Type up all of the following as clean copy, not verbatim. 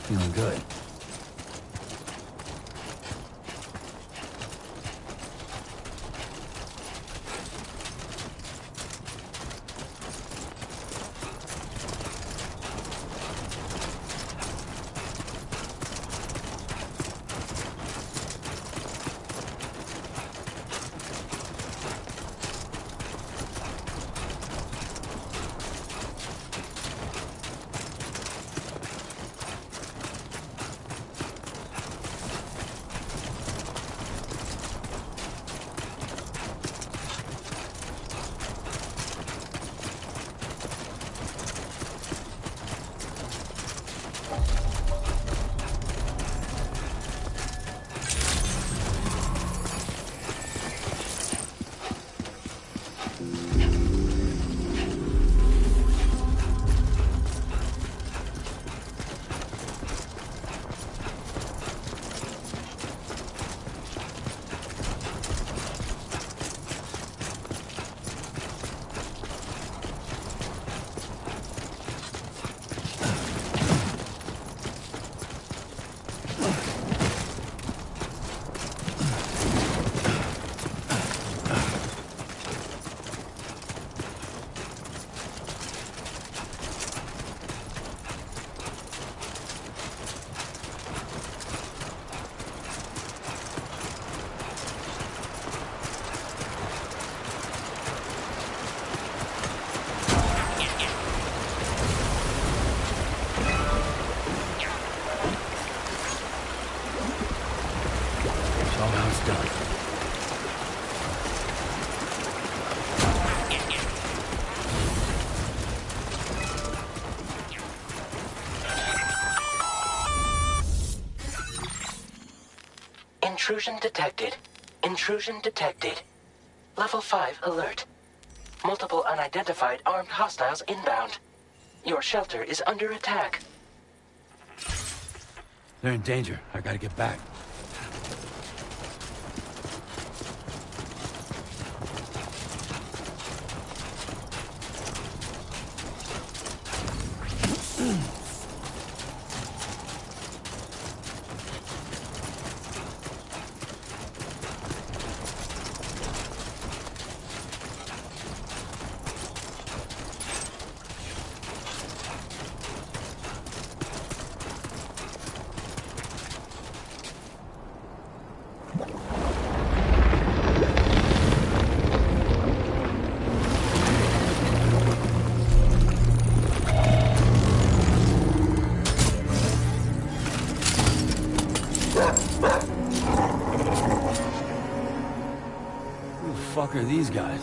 Feeling good. Intrusion detected. Intrusion detected. Level 5 alert. Multiple unidentified armed hostiles inbound. Your shelter is under attack. They're in danger. I gotta get back. Who the fuck are these guys?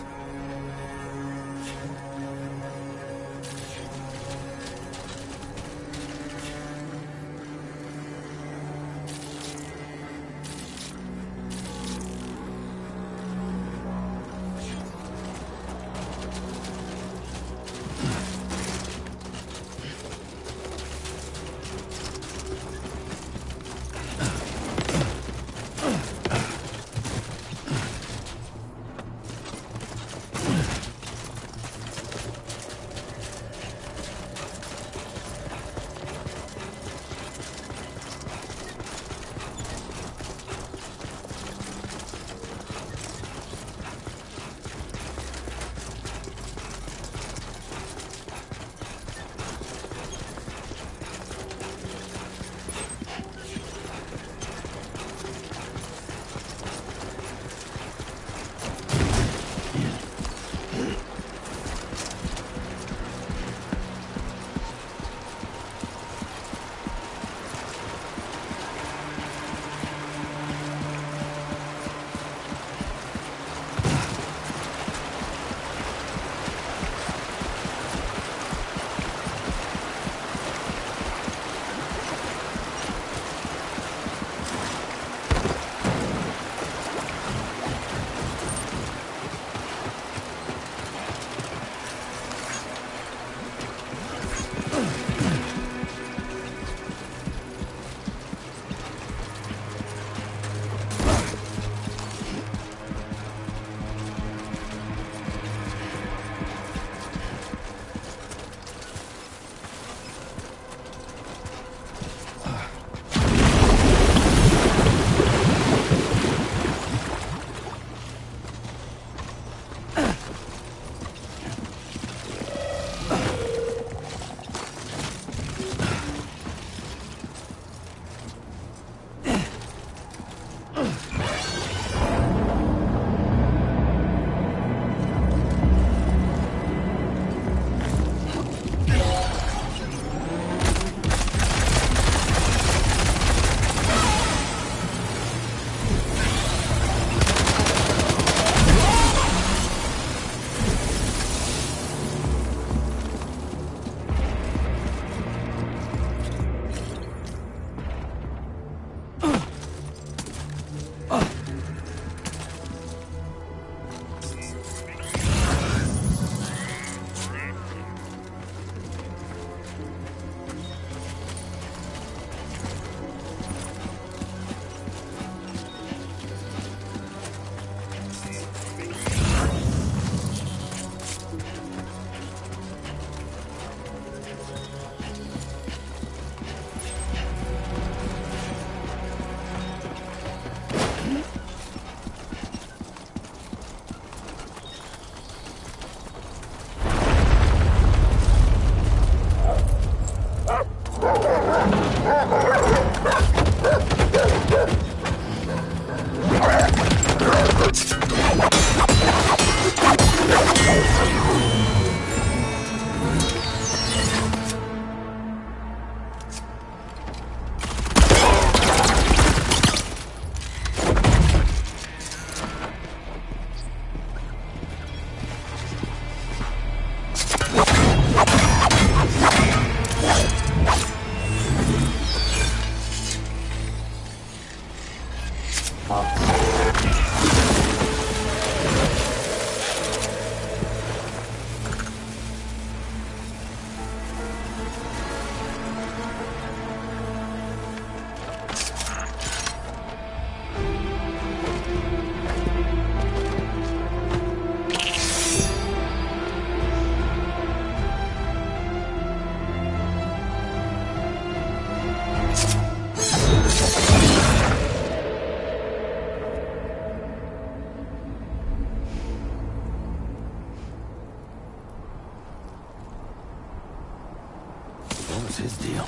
was his deal?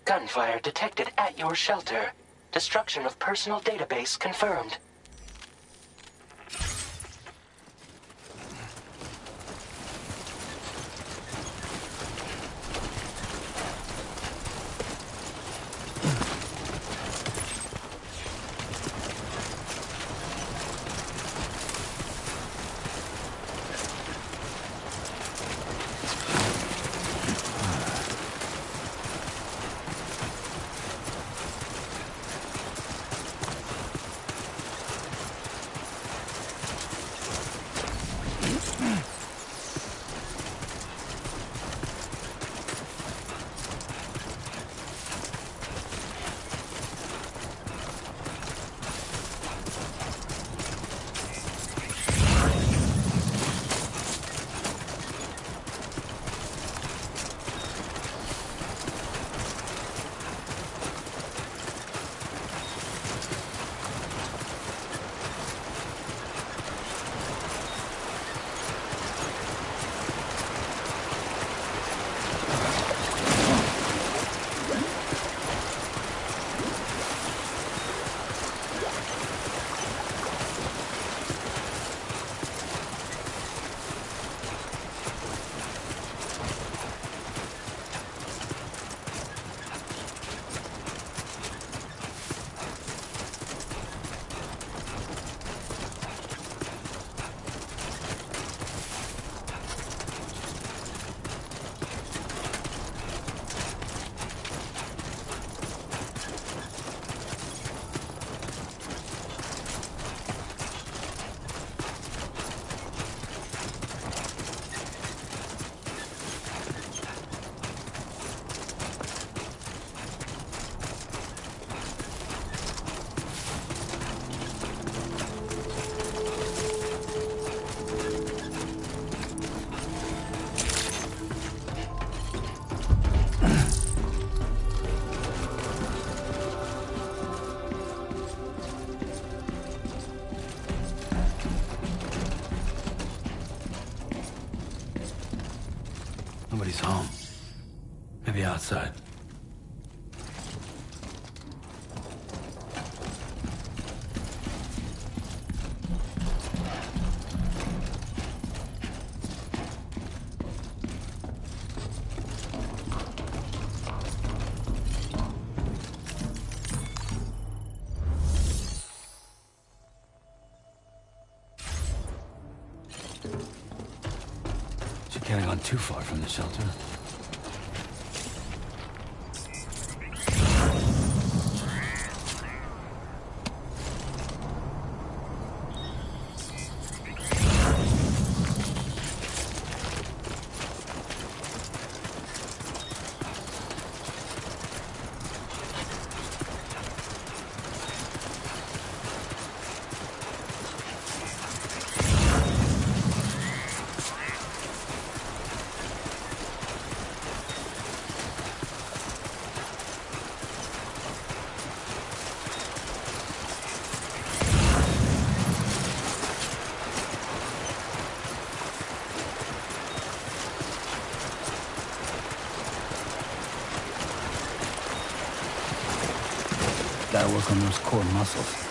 Gunfire detected at your shelter. Destruction of personal database confirmed. Nobody's home. Maybe outside. She can't have gone too far from the shelter. Gotta work on those core muscles.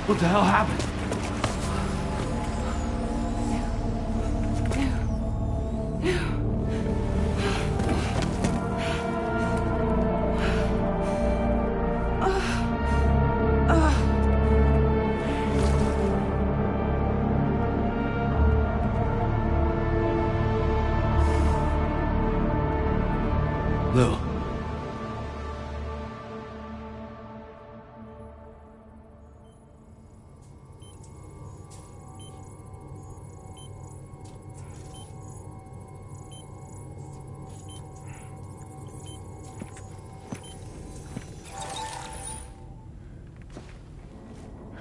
What the hell happened? Lou.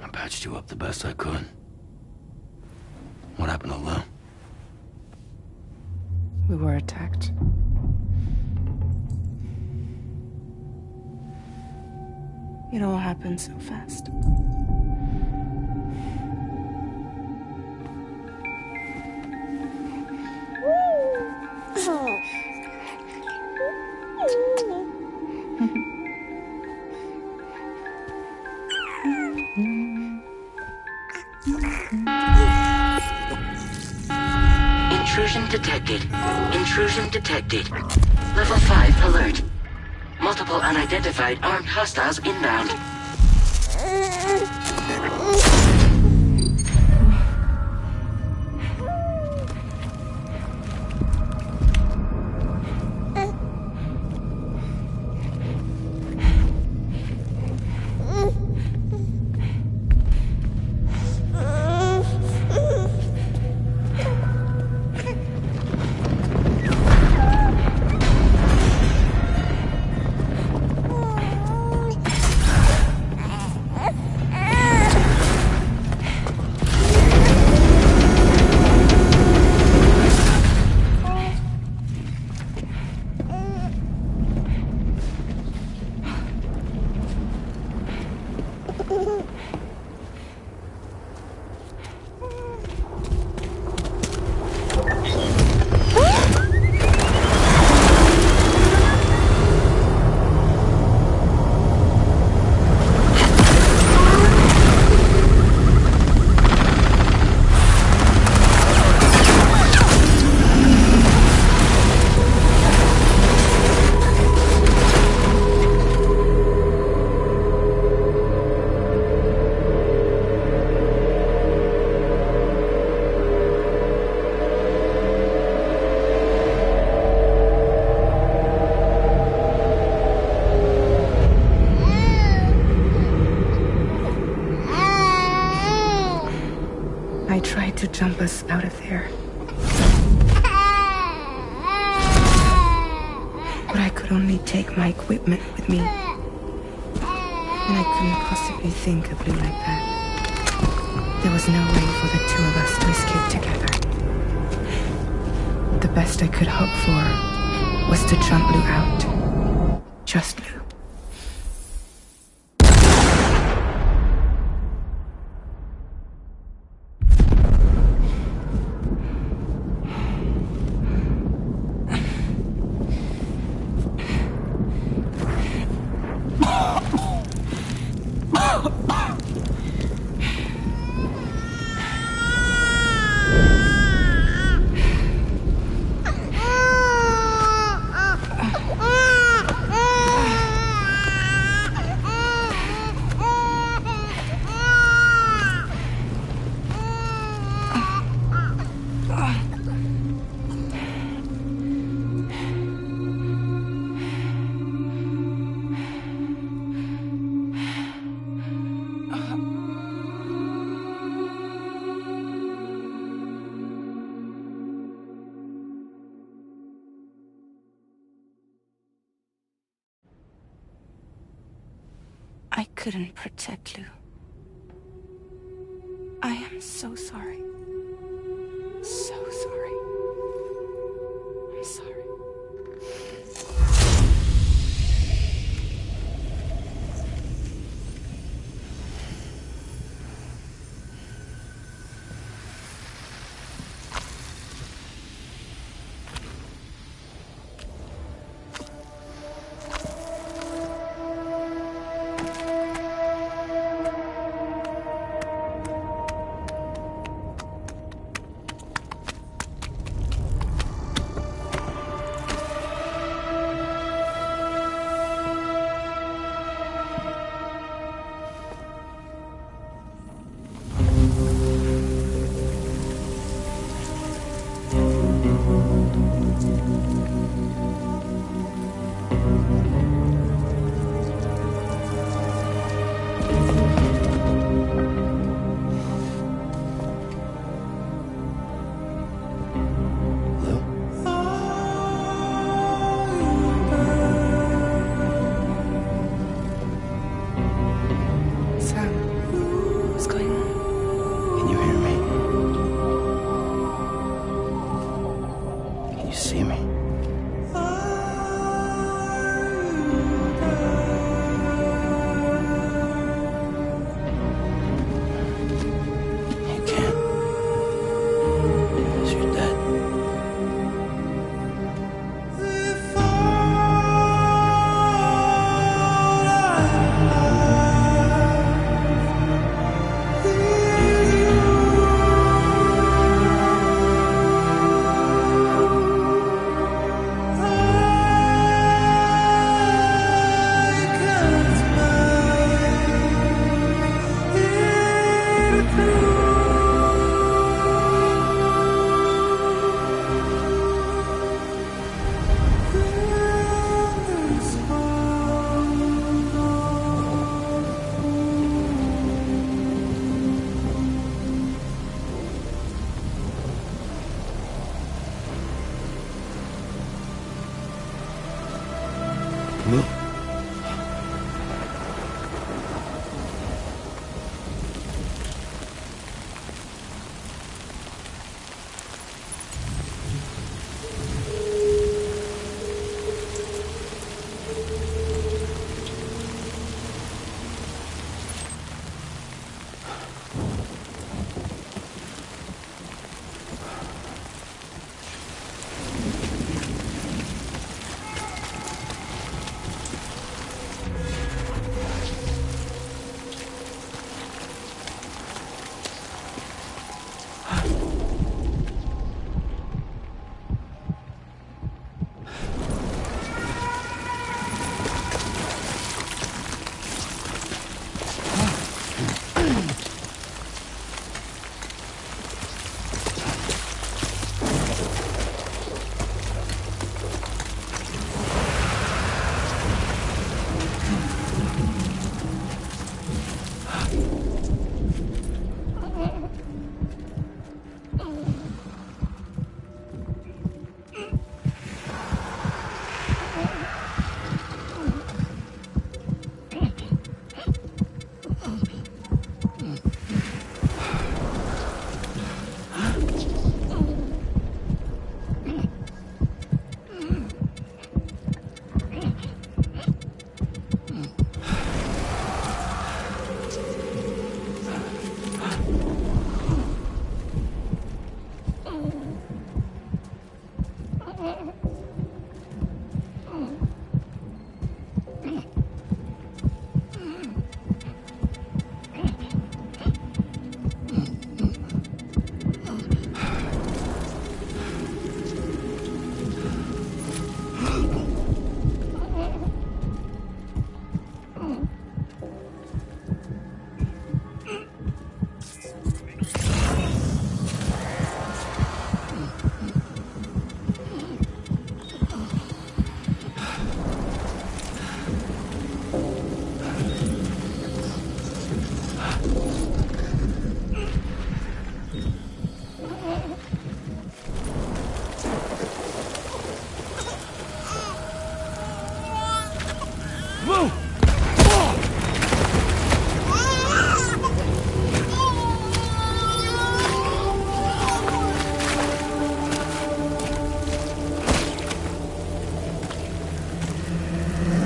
I patched you up the best I could. What happened to Lou? We were attacked. It all happened so fast. Intrusion detected. Intrusion detected. Level 5 alert. Multiple unidentified armed hostiles inbound. I tried to jump us out of there. But I could only take my equipment with me. And I couldn't possibly think of Lou like that. There was no way for the two of us to escape together. The best I could hope for was to jump Lou out. Just Lou. I couldn't protect Lou. I am so sorry. So sorry. I'm sorry.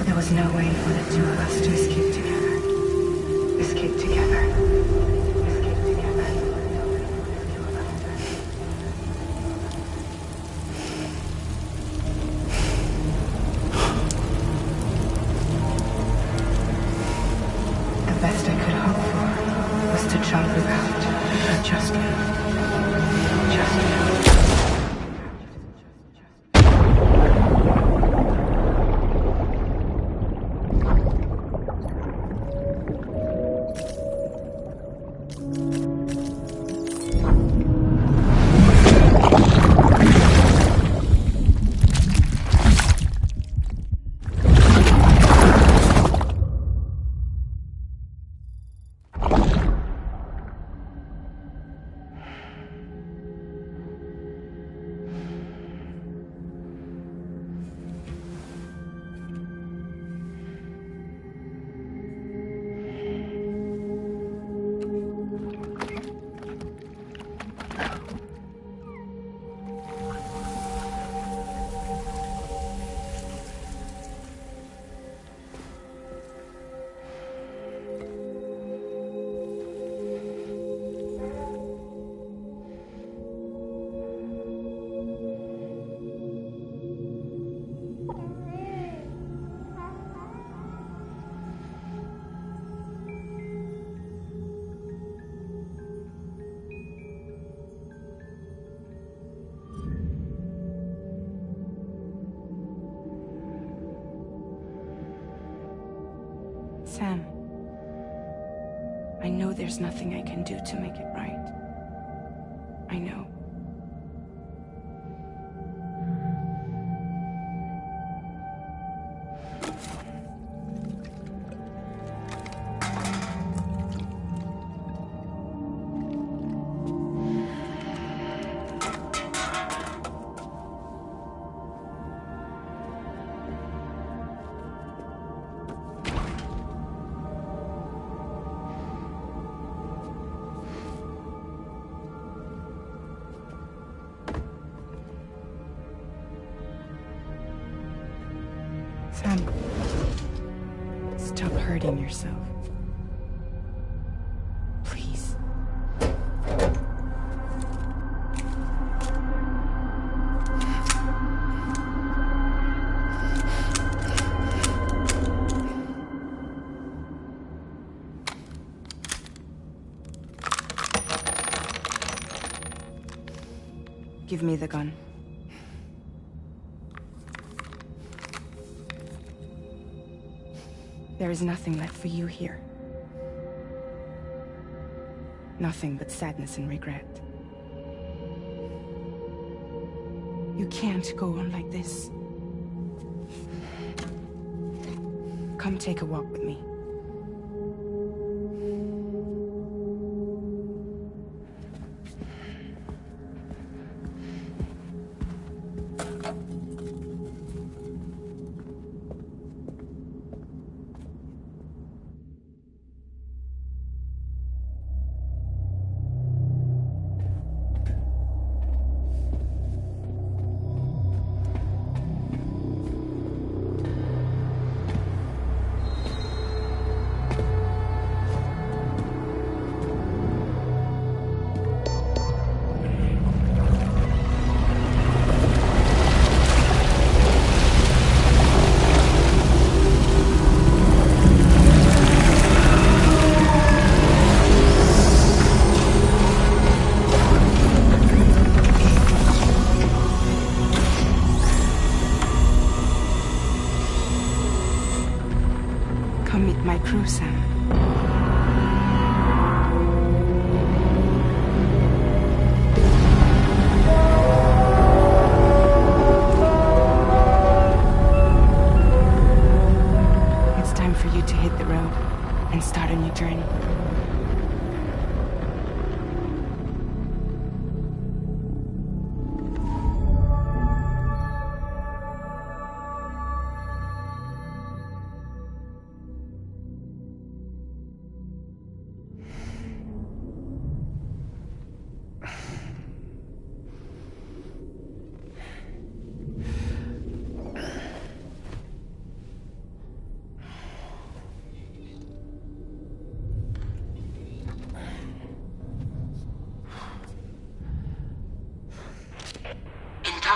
There was no way for the two of us to escape together. Escape together. Escape together. The best I could hope for was to jump without, but just live. Just live. Sam, I know there's nothing I can do to make it right. I know. Sam, stop hurting yourself. Please. Give me the gun. There is nothing left for you here. Nothing but sadness and regret. You can't go on like this. Come take a walk with me. Come meet my crew, Sam. It's time for you to hit the road and start a new journey.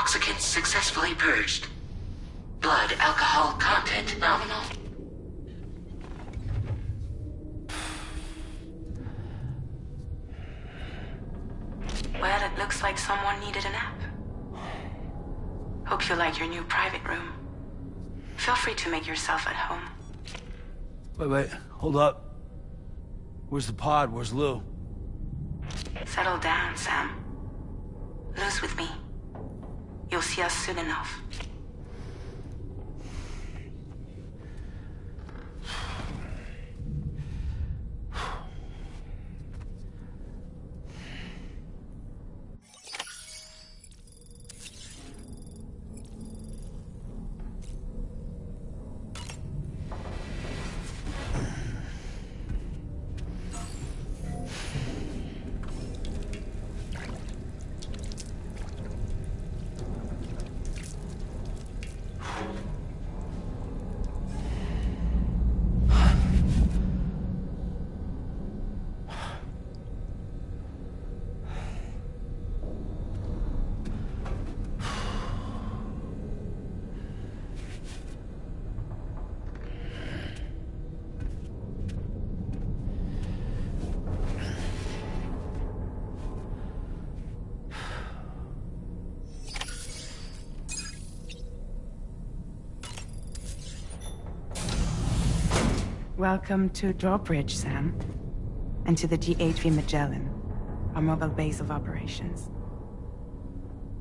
Toxicants successfully purged. Blood alcohol content nominal. Well, it looks like someone needed a nap. Hope you like your new private room. Feel free to make yourself at home. Wait, hold up. Where's the pod? Where's Lou? Settle down, Sam. Lou's with me. You'll see us soon enough. Welcome to Drawbridge, Sam. And to the GHV Magellan, our mobile base of operations.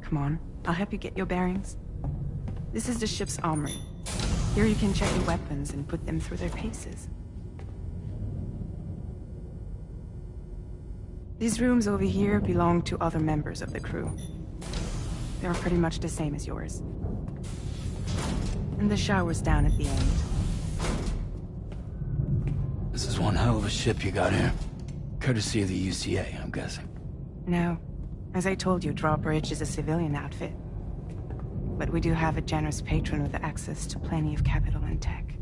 Come on, I'll help you get your bearings. This is the ship's armory. Here you can check your weapons and put them through their paces. These rooms over here belong to other members of the crew. They're pretty much the same as yours. And the shower's down at the end. This is one hell of a ship you got here. Courtesy of the UCA, I'm guessing. No. As I told you, Drawbridge is a civilian outfit. But we do have a generous patron with access to plenty of capital and tech.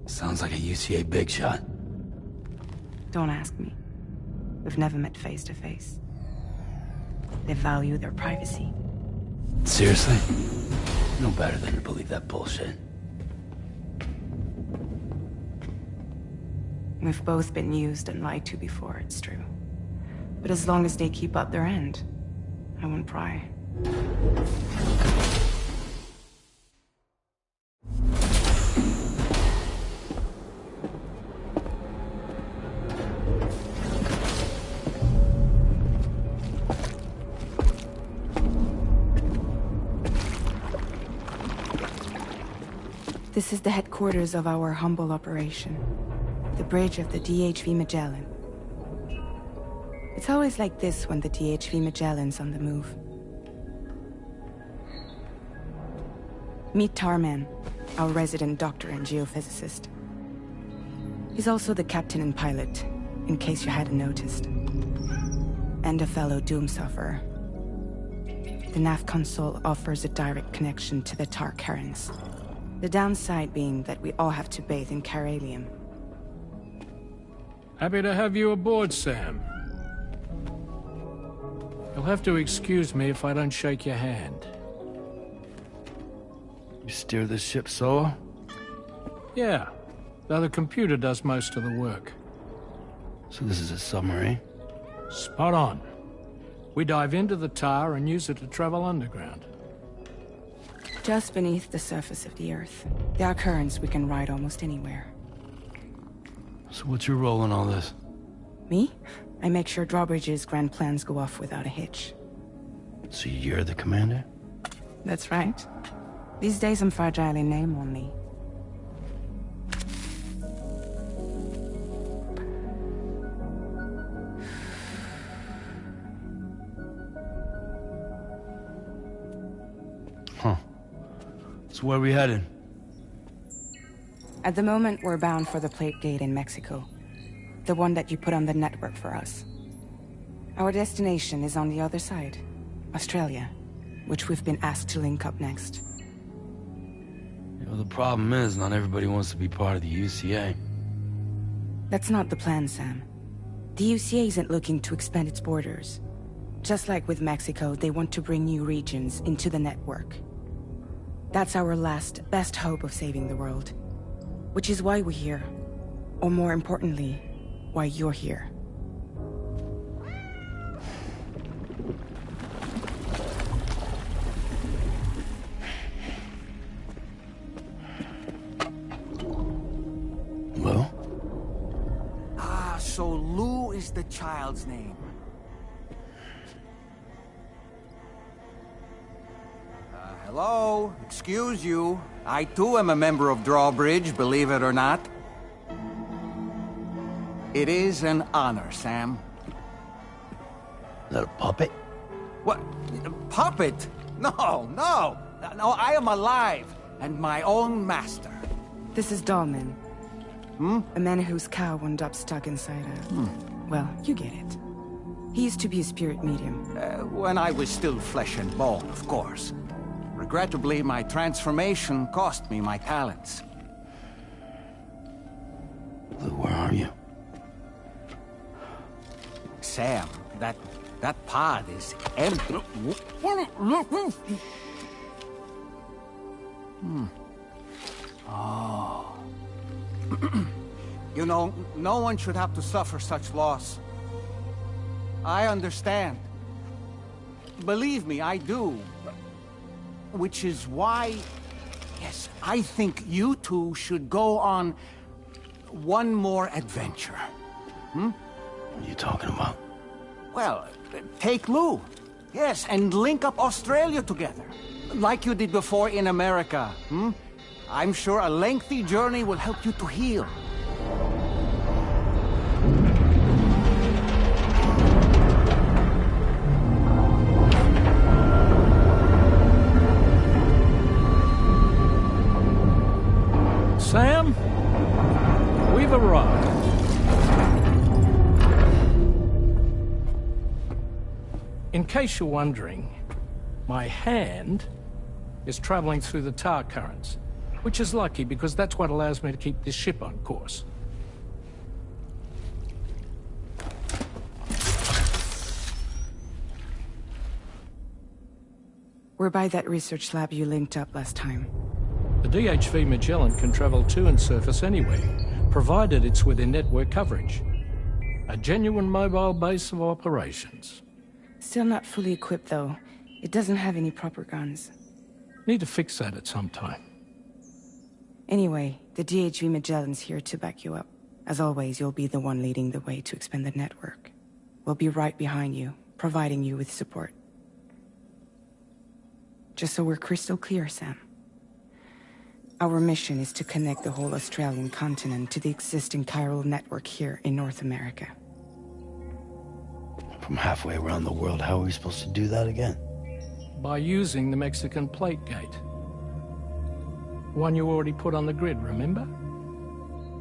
Sounds like a UCA big shot. Don't ask me. We've never met face to face. They value their privacy. Seriously? No better than to believe that bullshit. We've both been used and lied to before, it's true. But as long as they keep up their end, I won't pry. This is the headquarters of our humble operation. The bridge of the DHV Magellan. It's always like this when the DHV Magellan's on the move. Meet Tarman, our resident doctor and geophysicist. He's also the captain and pilot, in case you hadn't noticed. And a fellow doom sufferer. The nav console offers a direct connection to the Tar currents. The downside being that we all have to bathe in Caralium. Happy to have you aboard, Sam. You'll have to excuse me if I don't shake your hand. You steer this ship solo? Yeah, though the computer does most of the work. So this is a submarine? Spot on. We dive into the Tar and use it to travel underground. Just beneath the surface of the Earth, there are currents we can ride almost anywhere. So what's your role in all this? Me? I make sure Drawbridge's grand plans go off without a hitch. So you're the commander? That's right. These days I'm fragile in name only. Huh. So where are we headed? At the moment, we're bound for the Plate Gate in Mexico. The one that you put on the network for us. Our destination is on the other side, Australia, which we've been asked to link up next. You know, the problem is, not everybody wants to be part of the UCA. That's not the plan, Sam. The UCA isn't looking to expand its borders. Just like with Mexico, they want to bring new regions into the network. That's our last, best hope of saving the world. Which is why we're here. Or more importantly, why you're here. Lou? Ah, so Lou is the child's name. Hello? Excuse you. I too am a member of Drawbridge, believe it or not. It is an honor, Sam. Is that a puppet? What? A puppet? No, no! No, I am alive, and my own master. This is Dahlman. A man whose cow wound up stuck inside a... Well, you get it. He used to be a spirit medium. When I was still flesh and bone, of course. Regrettably, my transformation cost me my talents. Lou, where are you? Sam, that pod is empty. Oh. You know, no one should have to suffer such loss. I understand. Believe me, I do. Which is why, yes, I think you two should go on one more adventure. What are you talking about? Well, take Lou. Yes, and link up Australia together. Like you did before in America. I'm sure a lengthy journey will help you to heal. Sam, we've arrived. In case you're wondering, my hand is traveling through the tar currents, which is lucky because that's what allows me to keep this ship on course. We're by that research lab you linked up last time. The DHV Magellan can travel to and surface anywhere, provided it's within network coverage. A genuine mobile base of operations. Still not fully equipped, though. It doesn't have any proper guns. Need to fix that at some time. Anyway, the DHV Magellan's here to back you up. As always, you'll be the one leading the way to expand the network. We'll be right behind you, providing you with support. Just so we're crystal clear, Sam. Our mission is to connect the whole Australian continent to the existing chiral network here in North America. From halfway around the world, how are we supposed to do that again? By using the Mexican plate gate. One you already put on the grid, remember?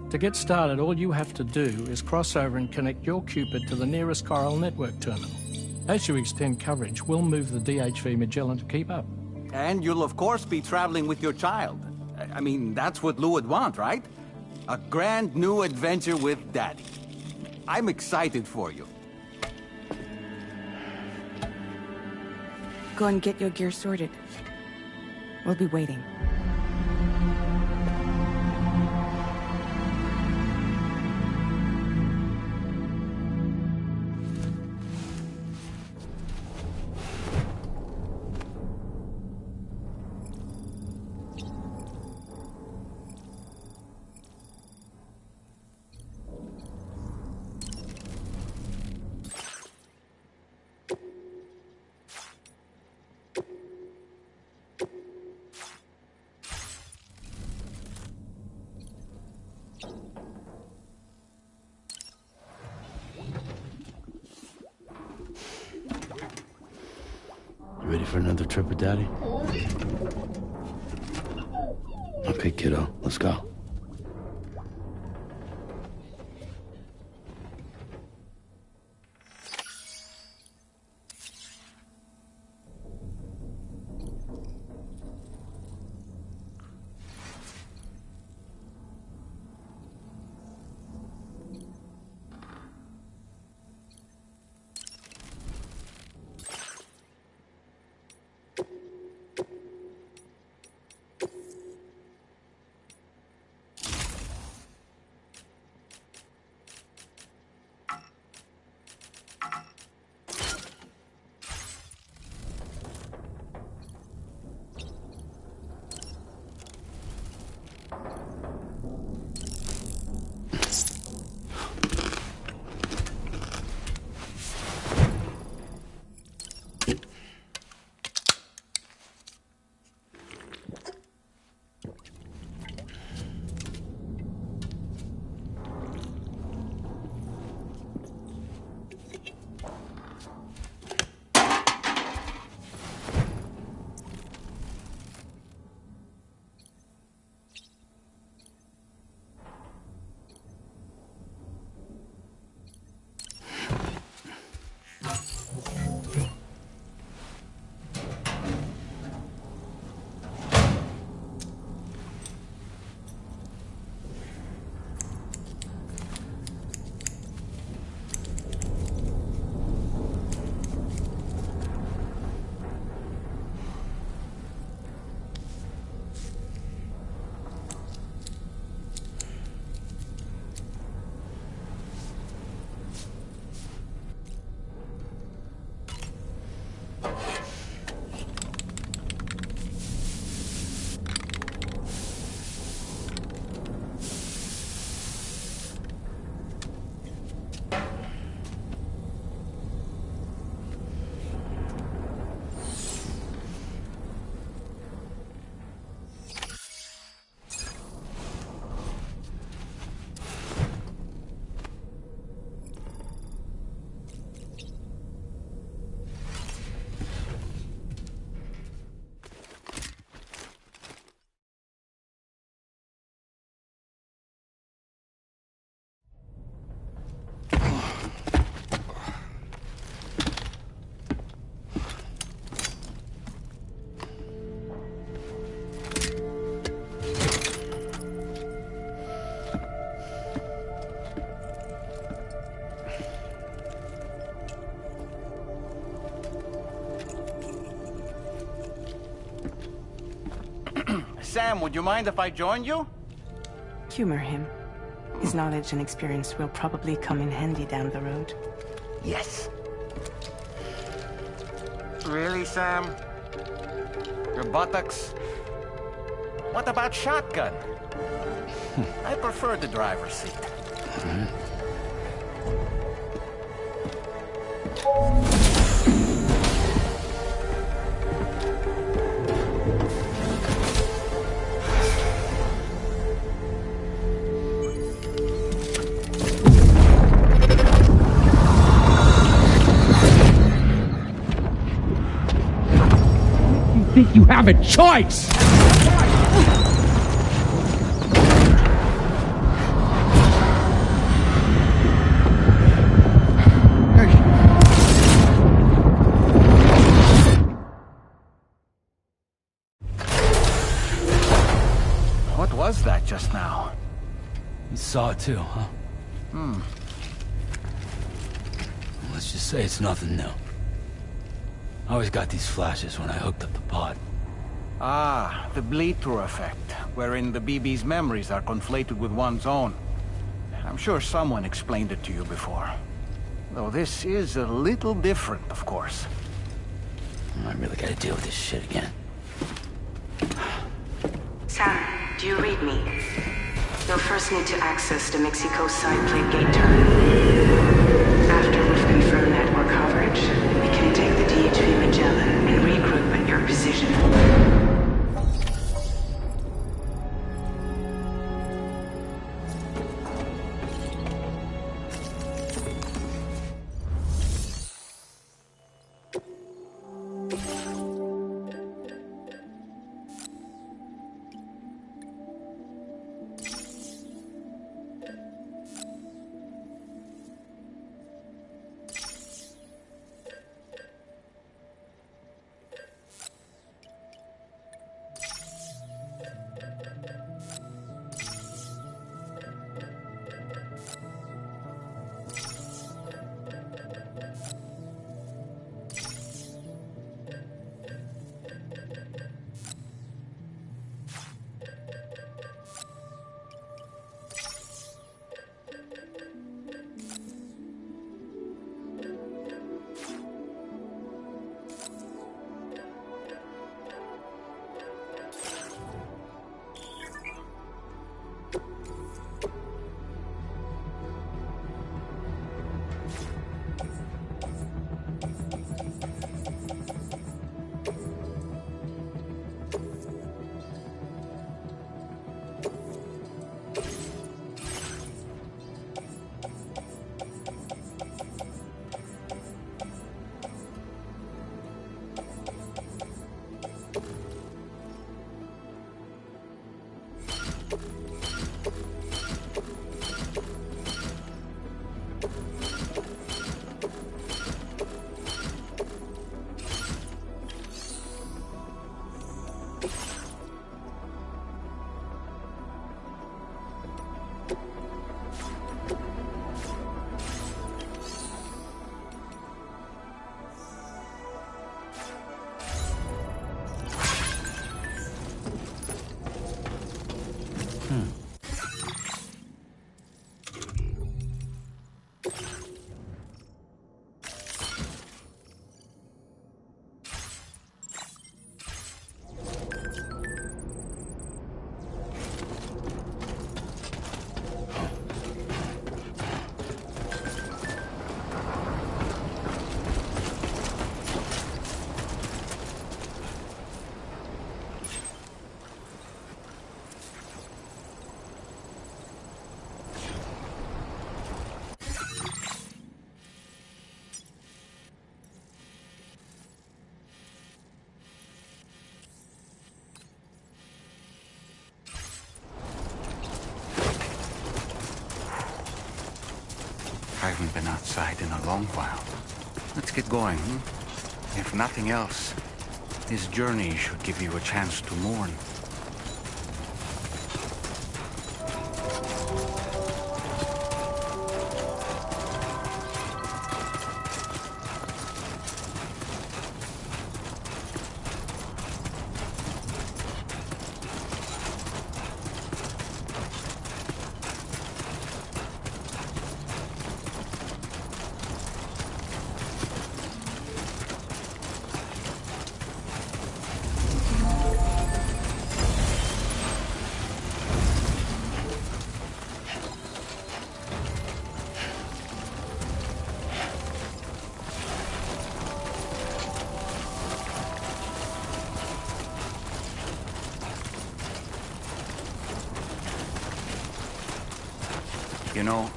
To get started, all you have to do is cross over and connect your Cupid to the nearest chiral network terminal. As you extend coverage, we'll move the DHV Magellan to keep up. And you'll of course be traveling with your child. I mean, that's what Lou would want, right? A grand new adventure with Daddy. I'm excited for you. Go and get your gear sorted. We'll be waiting. Ready for another trip with Daddy? Okay, kiddo, let's go. Sam, would you mind if I joined you? Humor him. His knowledge and experience will probably come in handy down the road. Yes. Really, Sam? Your buttocks? What about shotgun? I prefer the driver's seat. Think you have a choice? What was that just now? You saw it too, huh? Let's just say it's nothing new. I always got these flashes when I hooked up the pod. Ah, the bleed-through effect, wherein the BB's memories are conflated with one's own. I'm sure someone explained it to you before. Though this is a little different, of course. I really gotta deal with this shit again. Sam, do you read me? You'll first need to access the Mexico side plate gate terminal. After we've confirmed network coverage, we can take the DHV Magellan and regroup at your position. I haven't been outside in a long while. Let's get going, If nothing else, this journey should give you a chance to mourn. You know,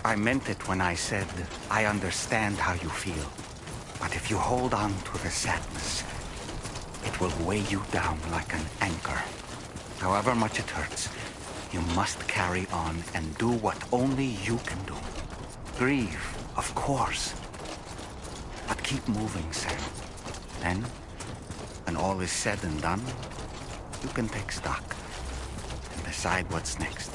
I meant it when I said I understand how you feel. But if you hold on to the sadness, it will weigh you down like an anchor. However much it hurts, you must carry on and do what only you can do. Grieve, of course. But keep moving, Sam. Then, when all is said and done, you can take stock and decide what's next.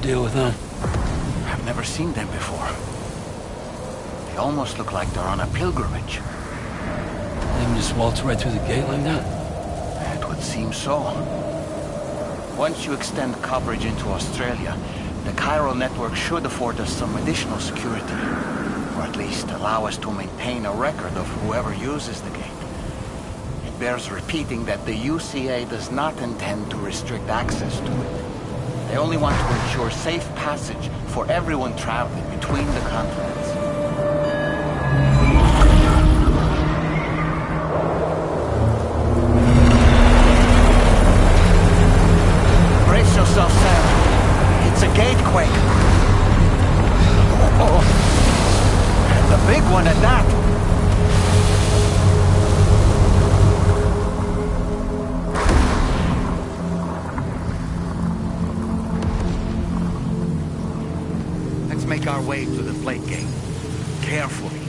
deal with them? I've never seen them before. They almost look like they're on a pilgrimage. They can just waltz right through the gate like that? It would seem so. Once you extend coverage into Australia, the chiral network should afford us some additional security. Or at least allow us to maintain a record of whoever uses the gate. It bears repeating that the UCA does not intend to restrict access to it. They only want to ensure safe passage for everyone traveling between the continents. Brace yourself, Sam. It's a gatequake. Oh, and a big one at that. make our way to the plate gate. Carefully.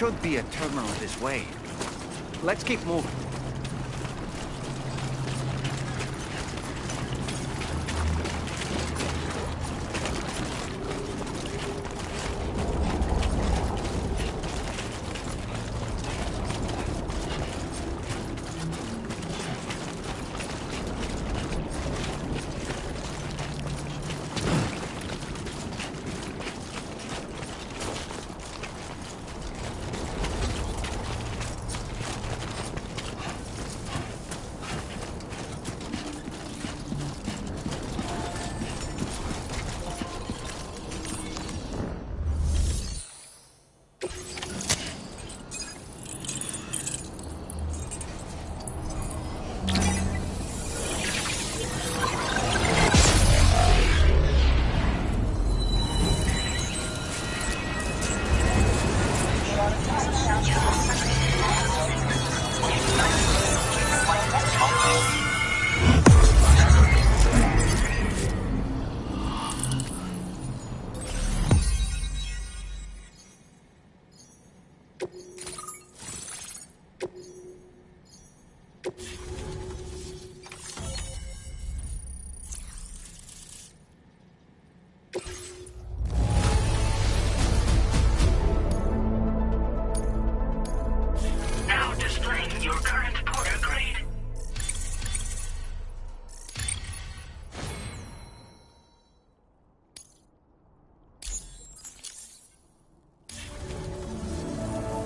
Should be a terminal this way. Let's keep moving.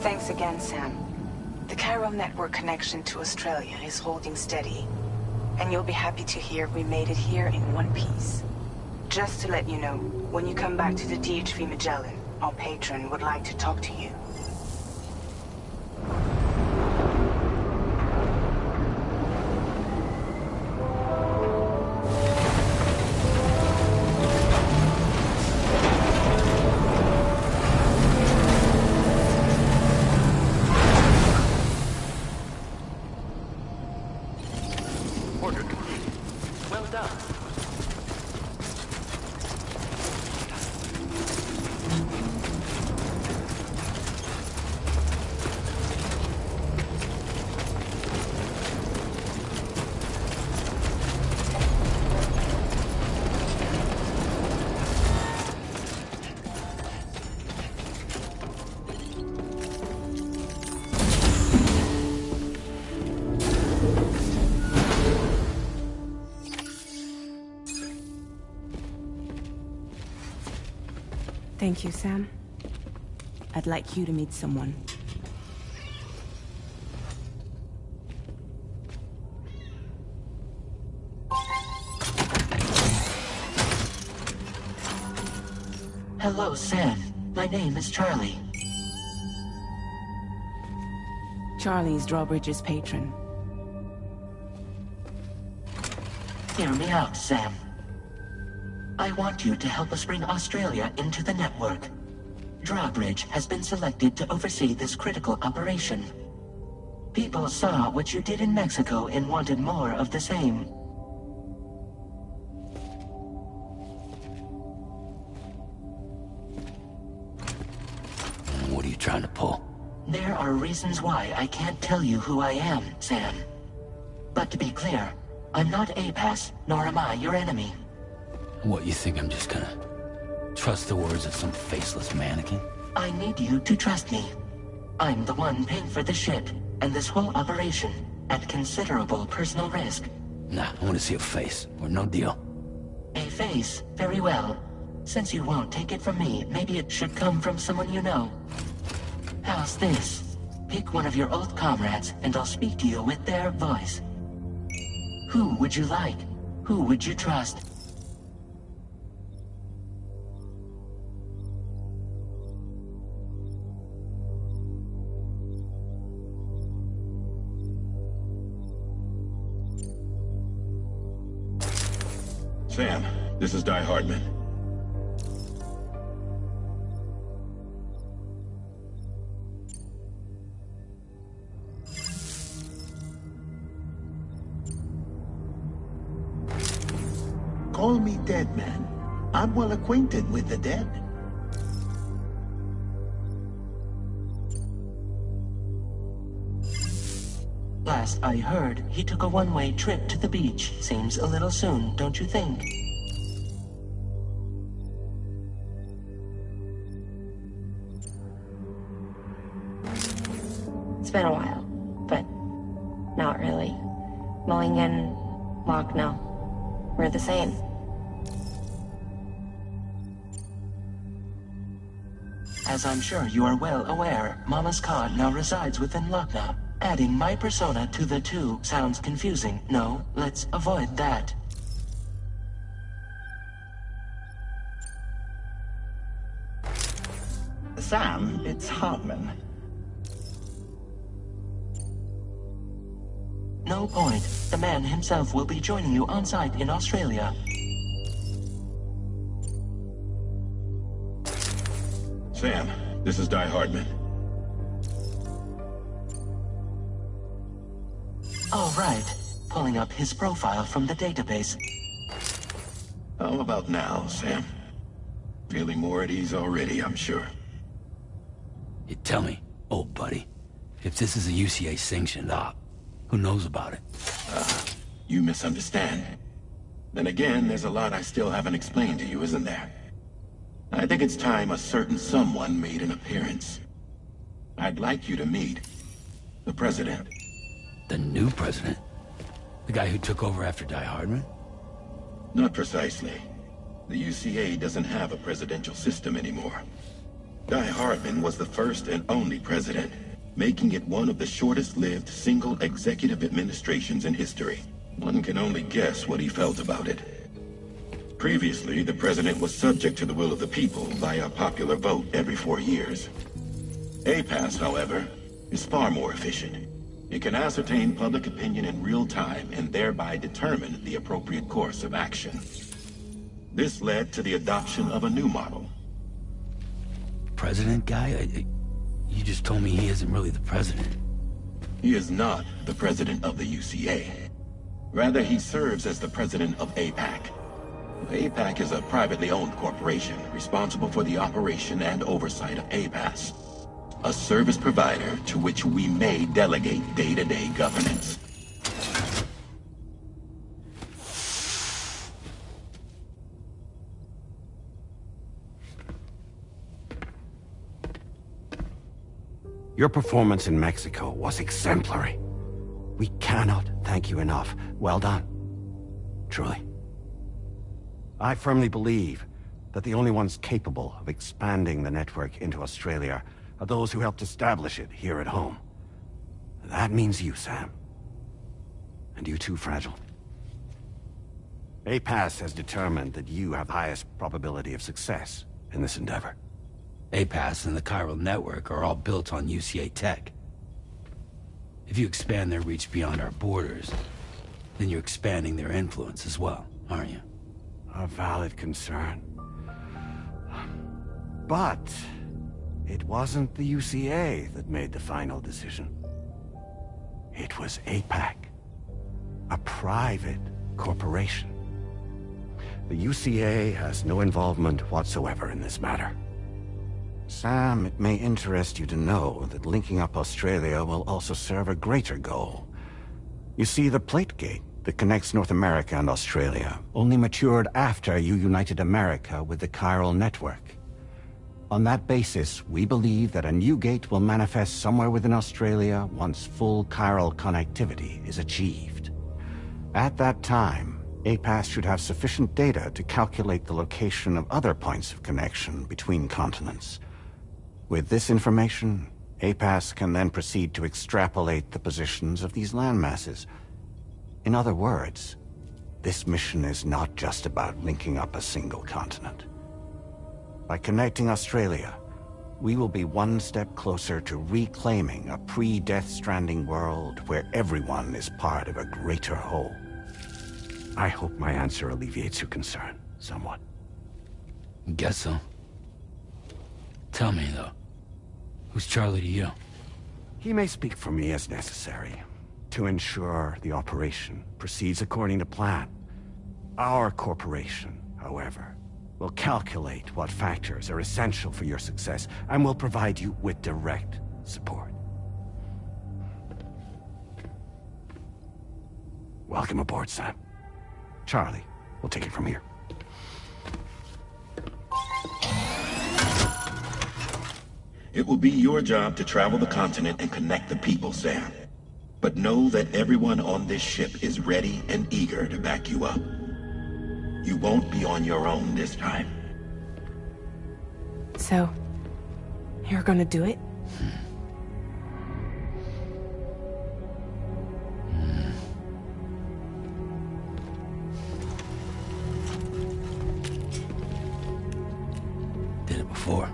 Thanks again, Sam. The chiral network connection to Australia is holding steady, and you'll be happy to hear we made it here in one piece. Just to let you know, when you come back to the DHV Magellan, our patron would like to talk to you. Order complete. Well done. Thank you, Sam. I'd like you to meet someone. Hello, Sam. My name is Charlie. Charlie's Drawbridge's patron. Hear me out, Sam. I want you to help us bring Australia into the network. Drawbridge has been selected to oversee this critical operation. People saw what you did in Mexico and wanted more of the same. What are you trying to pull? There are reasons why I can't tell you who I am, Sam. But to be clear, I'm not APAS, nor am I your enemy. What, you think I'm just gonna trust the words of some faceless mannequin? I need you to trust me. I'm the one paying for the ship, and this whole operation, at considerable personal risk. Nah, I want to see a face, or no deal. A face? Very well. Since you won't take it from me, maybe it should come from someone you know. How's this? Pick one of your old comrades, and I'll speak to you with their voice. Who would you like? Who would you trust? Sam, this is Di Hardman. Call me Dead Man. I'm well acquainted with the dead. Last I heard, he took a one-way trip to the beach. Seems a little soon, don't you think? It's been a while, but not really. Mulligan, Locke, no. We're the same. As I'm sure you are well aware, Mama's Khan now resides within Lucknow. Adding my persona to the two sounds confusing. No, let's avoid that. Sam, it's Hartman. No point. The man himself will be joining you on site in Australia. Sam, this is Di Hardman. All right. Pulling up his profile from the database. How about now, Sam? Feeling more at ease already, I'm sure. You tell me, old buddy, if this is a UCA-sanctioned op, who knows about it? You misunderstand. Then again, there's a lot I still haven't explained to you, isn't there? I think it's time a certain someone made an appearance. I'd like you to meet the President. The new president? The guy who took over after Di Hardman? Not precisely. The UCA doesn't have a presidential system anymore. Di Hardman was the first and only president, making it one of the shortest-lived single executive administrations in history. One can only guess what he felt about it. Previously, the president was subject to the will of the people via popular vote every 4 years. APAS, however, is far more efficient. It can ascertain public opinion in real time and thereby determine the appropriate course of action. This led to the adoption of a new model. President guy? You just told me he isn't really the president. He is not the president of the UCA. Rather, he serves as the president of APAC. APAC is a privately owned corporation responsible for the operation and oversight of APAS, a service provider to which we may delegate day-to-day governance. Your performance in Mexico was exemplary. We cannot thank you enough. Well done. Truly. I firmly believe that the only ones capable of expanding the network into Australia are those who helped establish it here at home. That means you, Sam. And you too, Fragile. APAS has determined that you have the highest probability of success in this endeavor. APAS and the chiral network are all built on UCA tech. If you expand their reach beyond our borders, then you're expanding their influence as well, aren't you? A valid concern. But it wasn't the UCA that made the final decision. It was APAC, a private corporation. The UCA has no involvement whatsoever in this matter. Sam, it may interest you to know that linking up Australia will also serve a greater goal. You see, the plate gate that connects North America and Australia only matured after you united America with the chiral network. On that basis, we believe that a new gate will manifest somewhere within Australia once full chiral connectivity is achieved. At that time, APAS should have sufficient data to calculate the location of other points of connection between continents. With this information, APAS can then proceed to extrapolate the positions of these landmasses. In other words, this mission is not just about linking up a single continent. By connecting Australia, we will be one step closer to reclaiming a pre-Death Stranding world where everyone is part of a greater whole. I hope my answer alleviates your concern somewhat. Guess so. Tell me, though, who's Charlie to you? He may speak for me as necessary, to ensure the operation proceeds according to plan. Our corporation, however, will calculate what factors are essential for your success, and will provide you with direct support. Welcome aboard, Sam. Charlie, we'll take it from here. It will be your job to travel the continent and connect the people, Sam. But know that everyone on this ship is ready and eager to back you up. You won't be on your own this time. So, you're gonna do it? Did it before.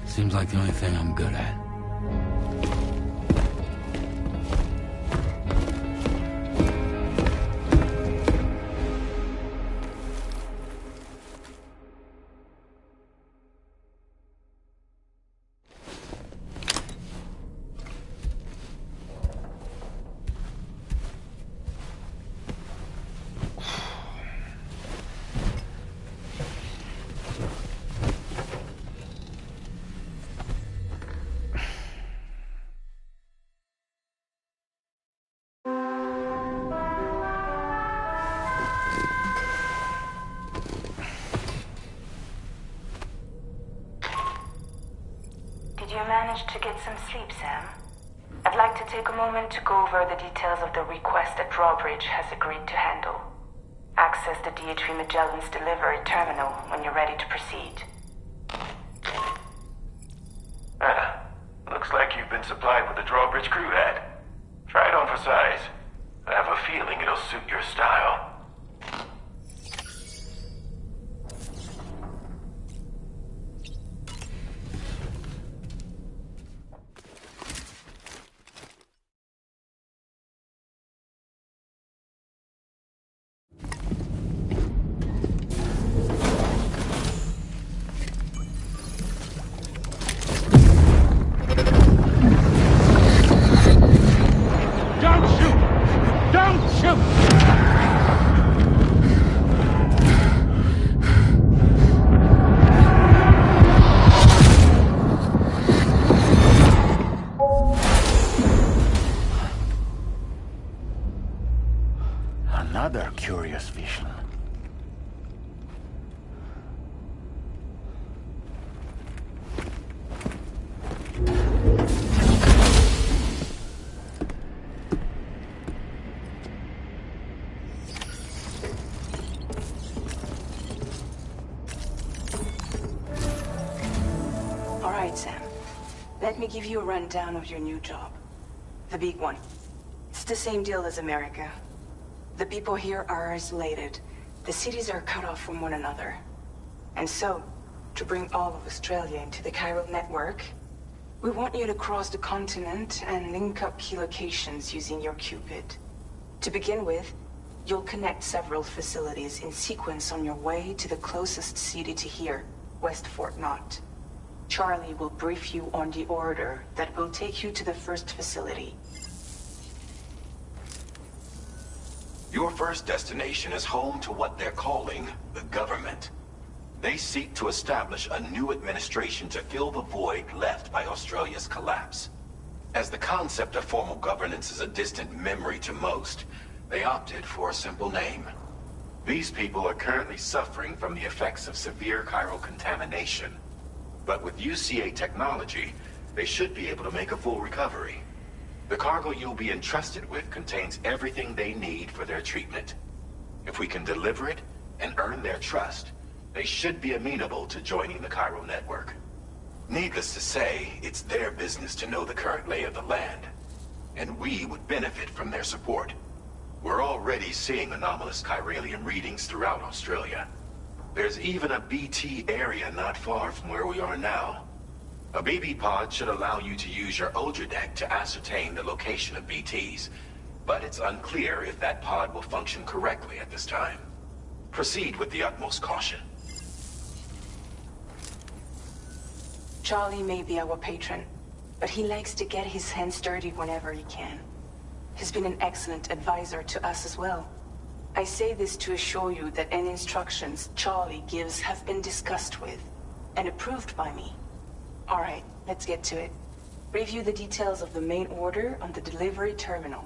Seems like the only thing I'm good at. Did you manage to get some sleep, Sam? I'd like to take a moment to go over the details of the request that Drawbridge has agreed to handle. Access the DHV Magellan's delivery terminal when you're ready to proceed. Looks like you've been supplied with a Drawbridge crew hat. Try it on for size. I have a feeling it'll suit your style. him! Another curious vision. All right, Sam. Let me give you a rundown of your new job. The big one. It's the same deal as America. The people here are isolated. The cities are cut off from one another. And so, to bring all of Australia into the chiral network, we want you to cross the continent and link up key locations using your Cupid. To begin with, you'll connect several facilities in sequence on your way to the closest city to here, West Fort Knott. Charlie will brief you on the order that will take you to the first facility. Your first destination is home to what they're calling the government. They seek to establish a new administration to fill the void left by Australia's collapse. As the concept of formal governance is a distant memory to most, they opted for a simple name. These people are currently suffering from the effects of severe chiral contamination. But with UCA technology, they should be able to make a full recovery. The cargo you'll be entrusted with contains everything they need for their treatment. If we can deliver it and earn their trust, they should be amenable to joining the chiral network. Needless to say, it's their business to know the current lay of the land, and we would benefit from their support. We're already seeing anomalous chiralium readings throughout Australia. There's even a BT area not far from where we are now. A BB pod should allow you to use your Ultra deck to ascertain the location of BTs, but it's unclear if that pod will function correctly at this time. Proceed with the utmost caution. Charlie may be our patron, but he likes to get his hands dirty whenever he can. He's been an excellent advisor to us as well. I say this to assure you that any instructions Charlie gives have been discussed with and approved by me. All right, let's get to it. Review the details of the main order on the delivery terminal.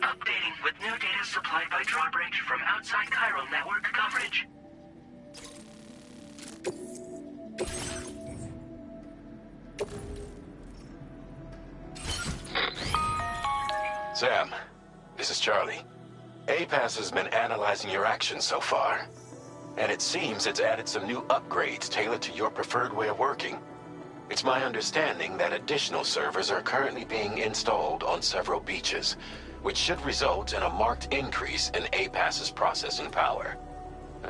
Updating with new data supplied by Drawbridge from outside chiral network coverage. Sam, this is Charlie. APAS has been analyzing your actions so far, and it seems it's added some new upgrades tailored to your preferred way of working. It's my understanding that additional servers are currently being installed on several beaches, which should result in a marked increase in APAS's processing power.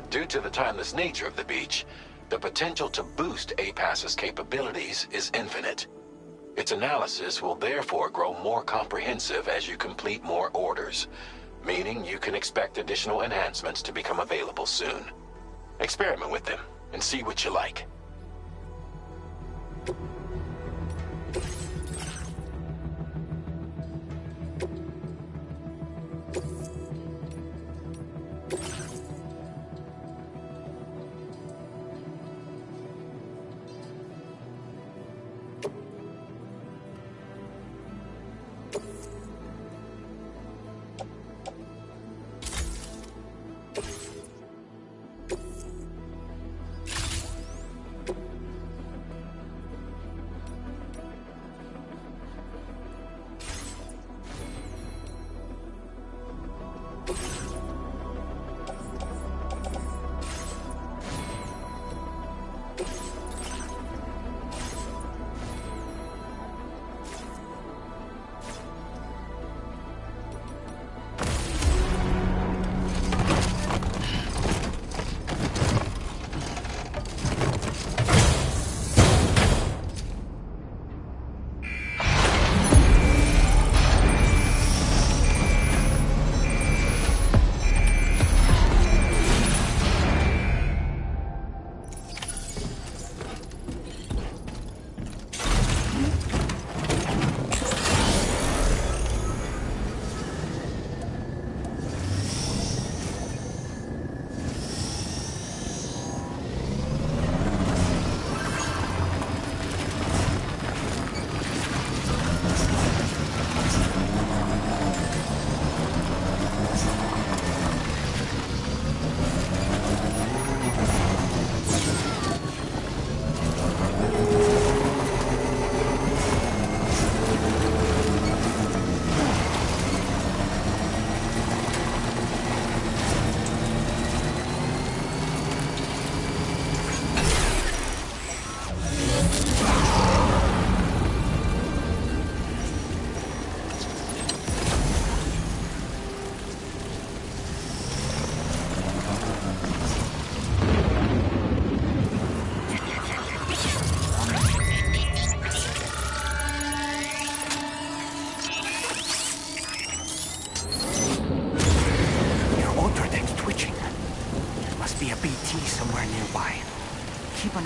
Due to the timeless nature of the beach, the potential to boost APAS's capabilities is infinite. Its analysis will therefore grow more comprehensive as you complete more orders, meaning you can expect additional enhancements to become available soon. Experiment with them and see what you like.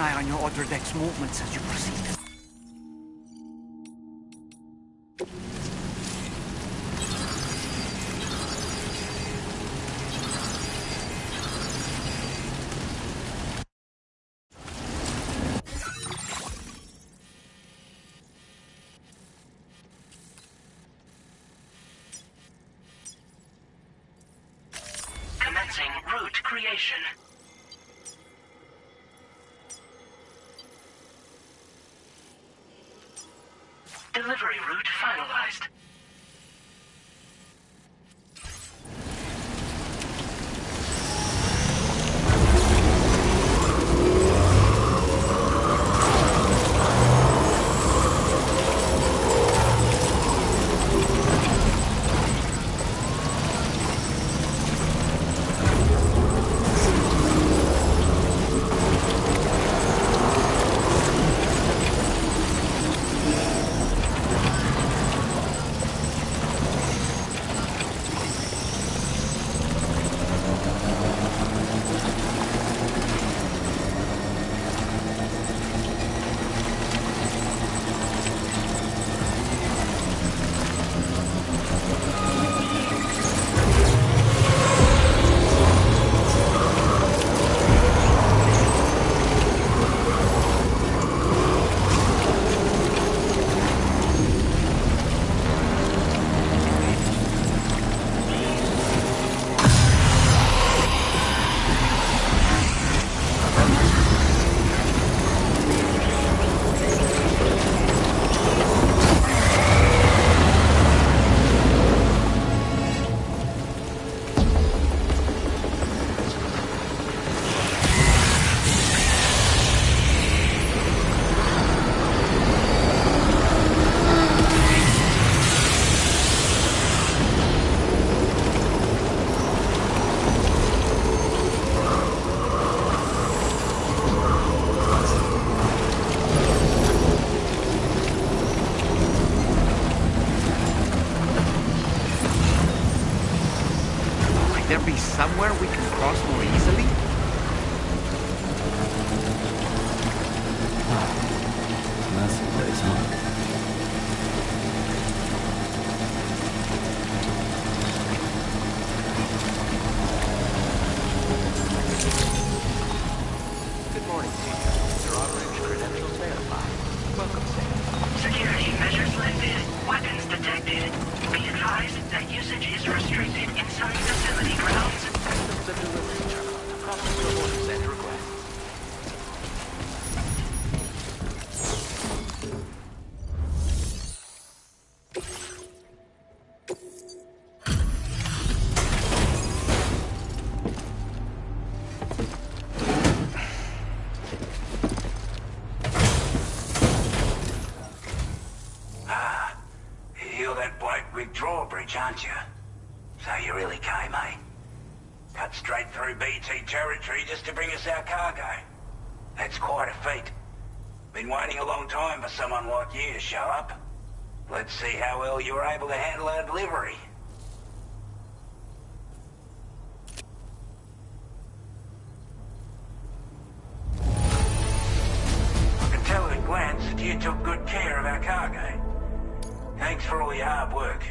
eye on your other deck's movements as you proceed. Commencing route creation. Delivery route finalized. There be somewhere we can cross more easily? That's the place, huh? Good morning, Senior. Your orange credentials verified. Welcome, Sam. Security measures lifted. Weapons detected. Be advised that usage is restricted inside facility grounds. The delivery terminal. Process your orders and requests. You're that bloke with drawbridge, aren't you? So you really came, eh? Cut straight through BT territory just to bring us our cargo. That's quite a feat. Been waiting a long time for someone like you to show up. Let's see how well you were able to handle our delivery. I can tell at a glance that you took good care of our cargo. Thanks for all your hard work.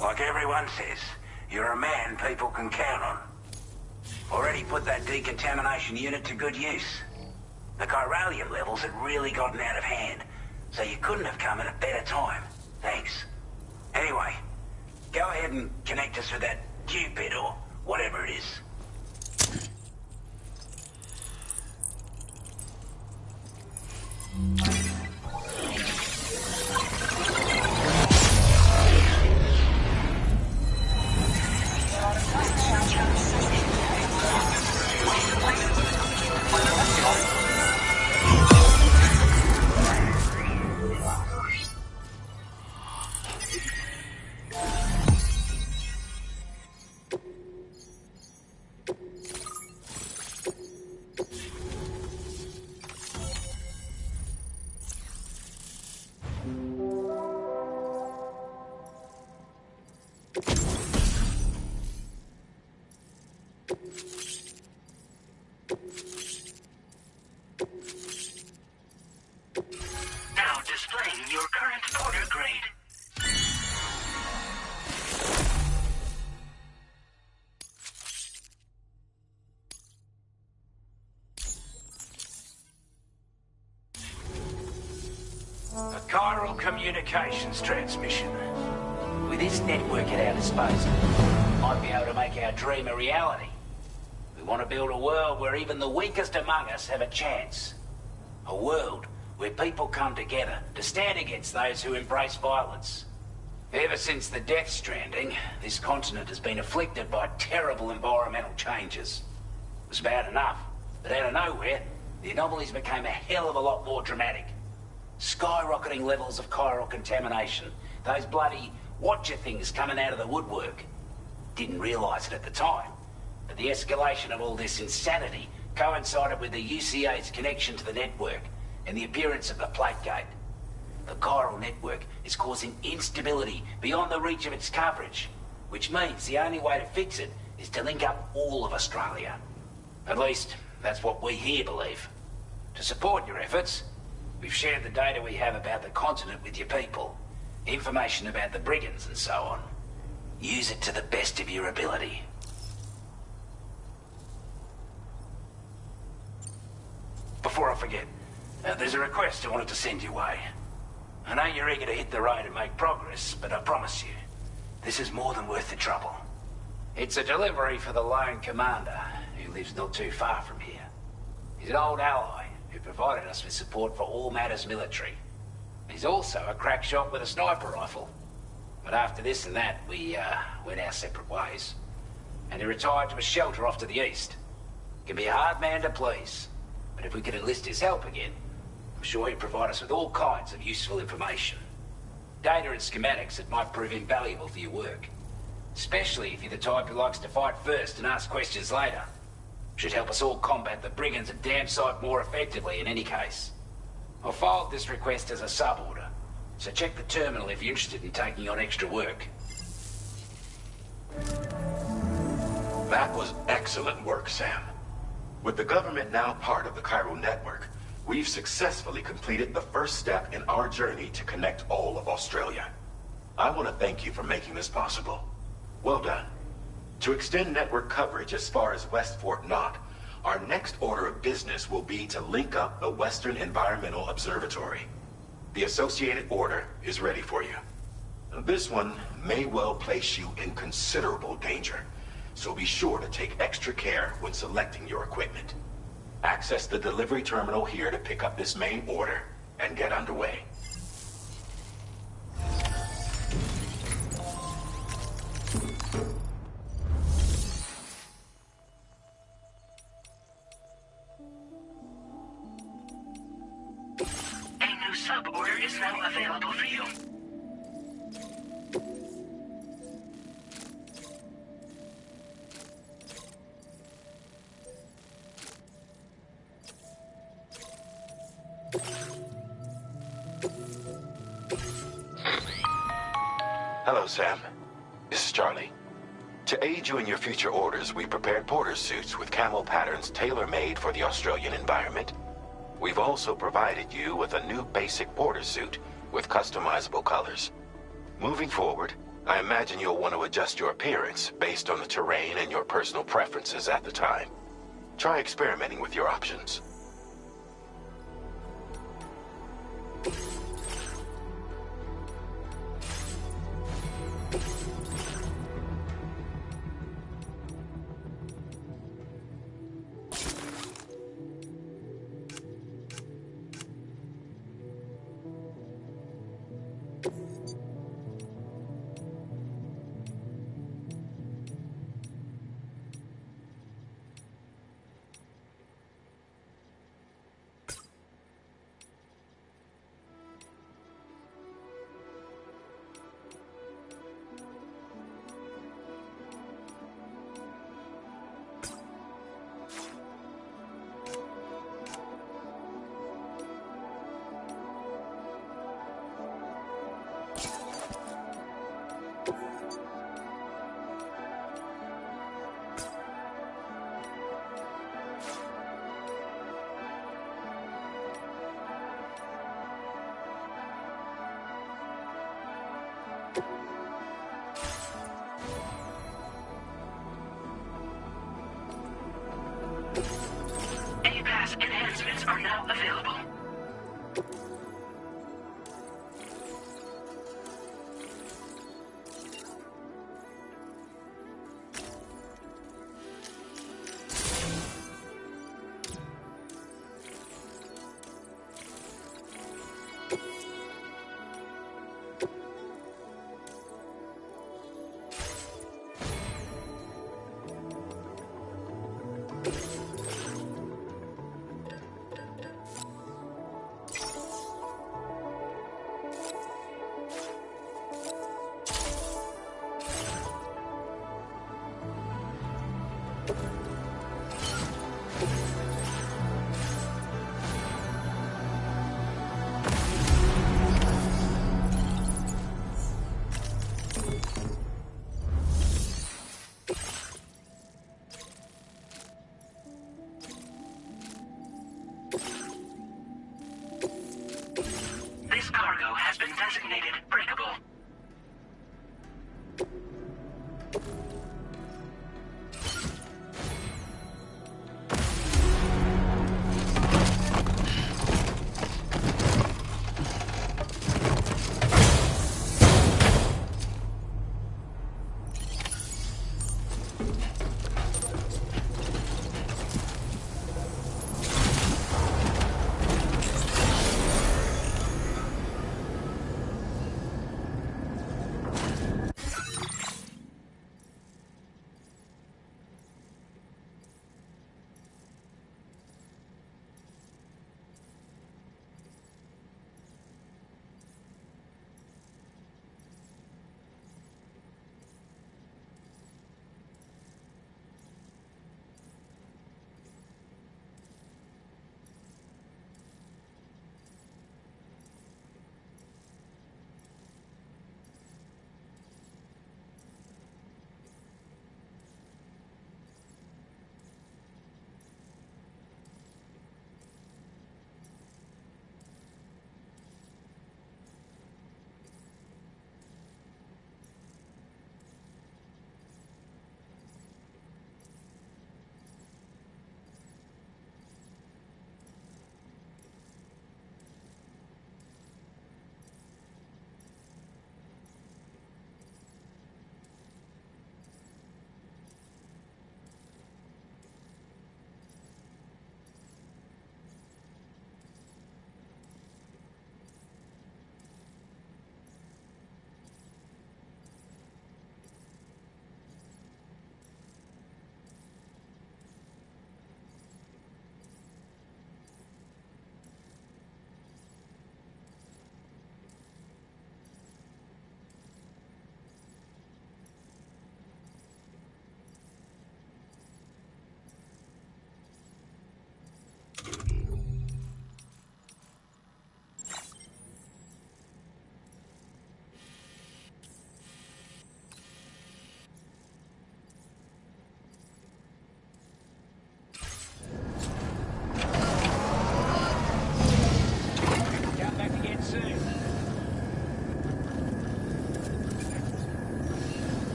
Like everyone says, you're a man people can count on. Already put that decontamination unit to good use. The chiralium levels had really gotten out of hand, so you couldn't have come at a better time. Thanks. Anyway, go ahead and connect us with that Cupid or whatever it is. Now displaying your current porter grade. A chiral communications transmission. With this network at our disposal, we might be able to make our dream a reality. We want to build a world where even the weakest among us have a chance. A world where people come together to stand against those who embrace violence. Ever since the death stranding, this continent has been afflicted by terrible environmental changes. It was bad enough, but out of nowhere, the anomalies became a hell of a lot more dramatic. Skyrocketing levels of chiral contamination. Those bloody watcher things coming out of the woodwork. Didn't realise it at the time, but the escalation of all this insanity coincided with the UCA's connection to the network and the appearance of the plate gate. The chiral network is causing instability beyond the reach of its coverage, which means the only way to fix it is to link up all of Australia. At least, that's what we here believe. To support your efforts, we've shared the data we have about the continent with your people, information about the brigands and so on. Use it to the best of your ability. Before I forget, there's a request I wanted to send your way. I know you're eager to hit the road and make progress, but I promise you, this is more than worth the trouble. It's a delivery for the lone commander, who lives not too far from here. He's an old ally who provided us with support for all matters military. He's also a crack shot with a sniper rifle. But after this and that, we went our separate ways. And he retired to a shelter off to the east. Can be a hard man to please, but if we could enlist his help again, I'm sure he'd provide us with all kinds of useful information. Data and schematics that might prove invaluable for your work. Especially if you're the type who likes to fight first and ask questions later. Should help us all combat the brigands a damn sight more effectively in any case. I'll filed this request as a sub-order, so check the terminal if you're interested in taking on extra work. That was excellent work, Sam. With the government now part of the chiral network, we've successfully completed the first step in our journey to connect all of Australia. I want to thank you for making this possible. Well done. To extend network coverage as far as West Fort Knott, our next order of business will be to link up the Western Environmental Observatory. The associated order is ready for you. This one may well place you in considerable danger, so be sure to take extra care when selecting your equipment. Access the delivery terminal here to pick up this main order and get underway. A new sub-order is now available for you. Hello, Sam. This is Charlie. To aid you in your future orders, we prepared porter suits with camo patterns tailor-made for the Australian environment. We've also provided you with a new basic porter suit with customizable colors. Moving forward, I imagine you'll want to adjust your appearance based on the terrain and your personal preferences at the time. Try experimenting with your options. are now available. This cargo has been designated breakable.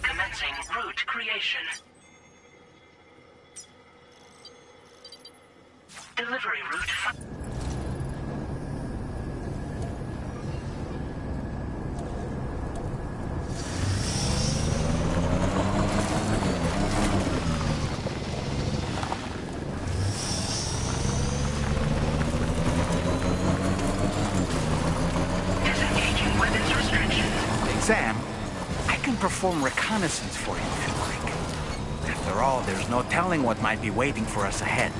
Commencing route creation. Delivery route. Disengaging weapons restrictions. Sam, I can perform reconnaissance for you if you like. After all, there's no telling what might be waiting for us ahead.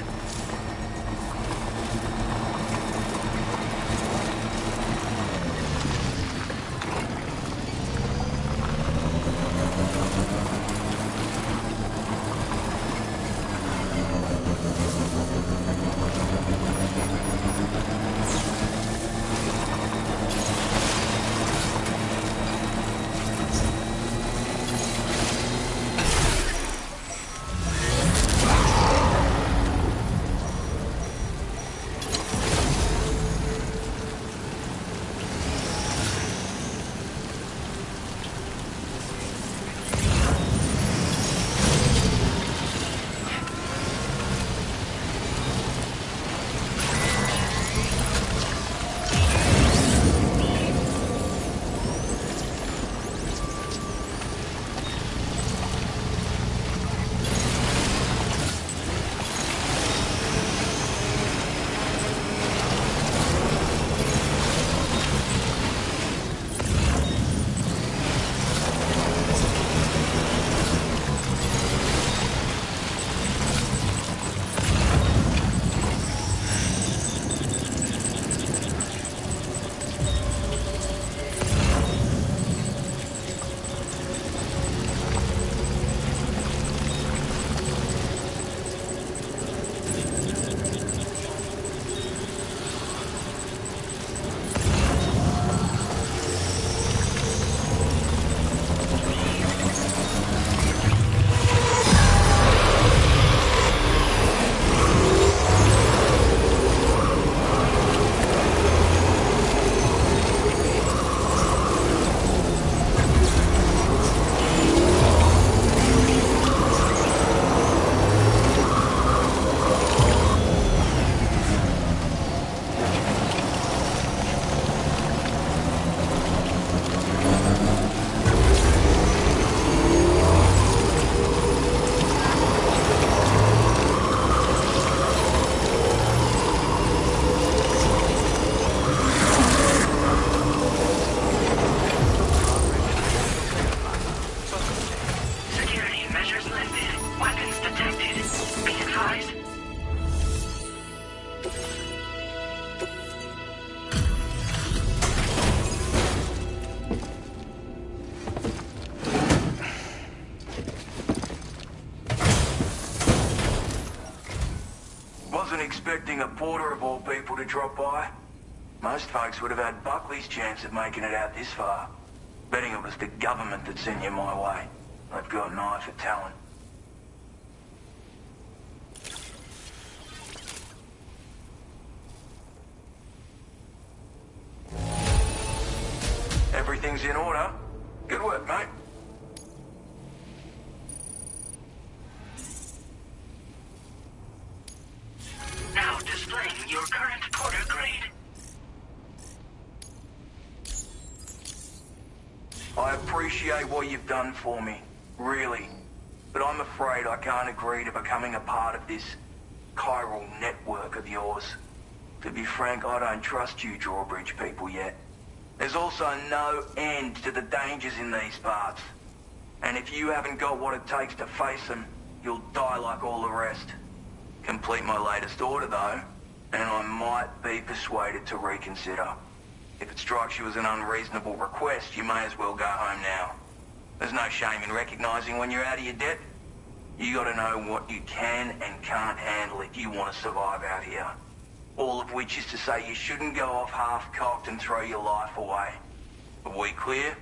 expecting a porter of all people to drop by. Most folks would have had Buckley's chance of making it out this far. Betting it was the government that sent you my way. They've got an eye for talent. Everything's in order. Good work, mate. Now displaying your current porter grade. I appreciate what you've done for me, really. But I'm afraid I can't agree to becoming a part of this chiral network of yours. To be frank, I don't trust you drawbridge people yet. There's also no end to the dangers in these parts. And if you haven't got what it takes to face them, you'll die like all the rest. Complete my latest order, though, and I might be persuaded to reconsider. If it strikes you as an unreasonable request, you may as well go home now. There's no shame in recognizing when you're out of your depth. You gotta know what you can and can't handle if you want to survive out here. All of which is to say you shouldn't go off half-cocked and throw your life away. Are we clear?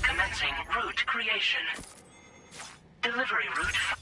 Commencing route creation. Delivery route.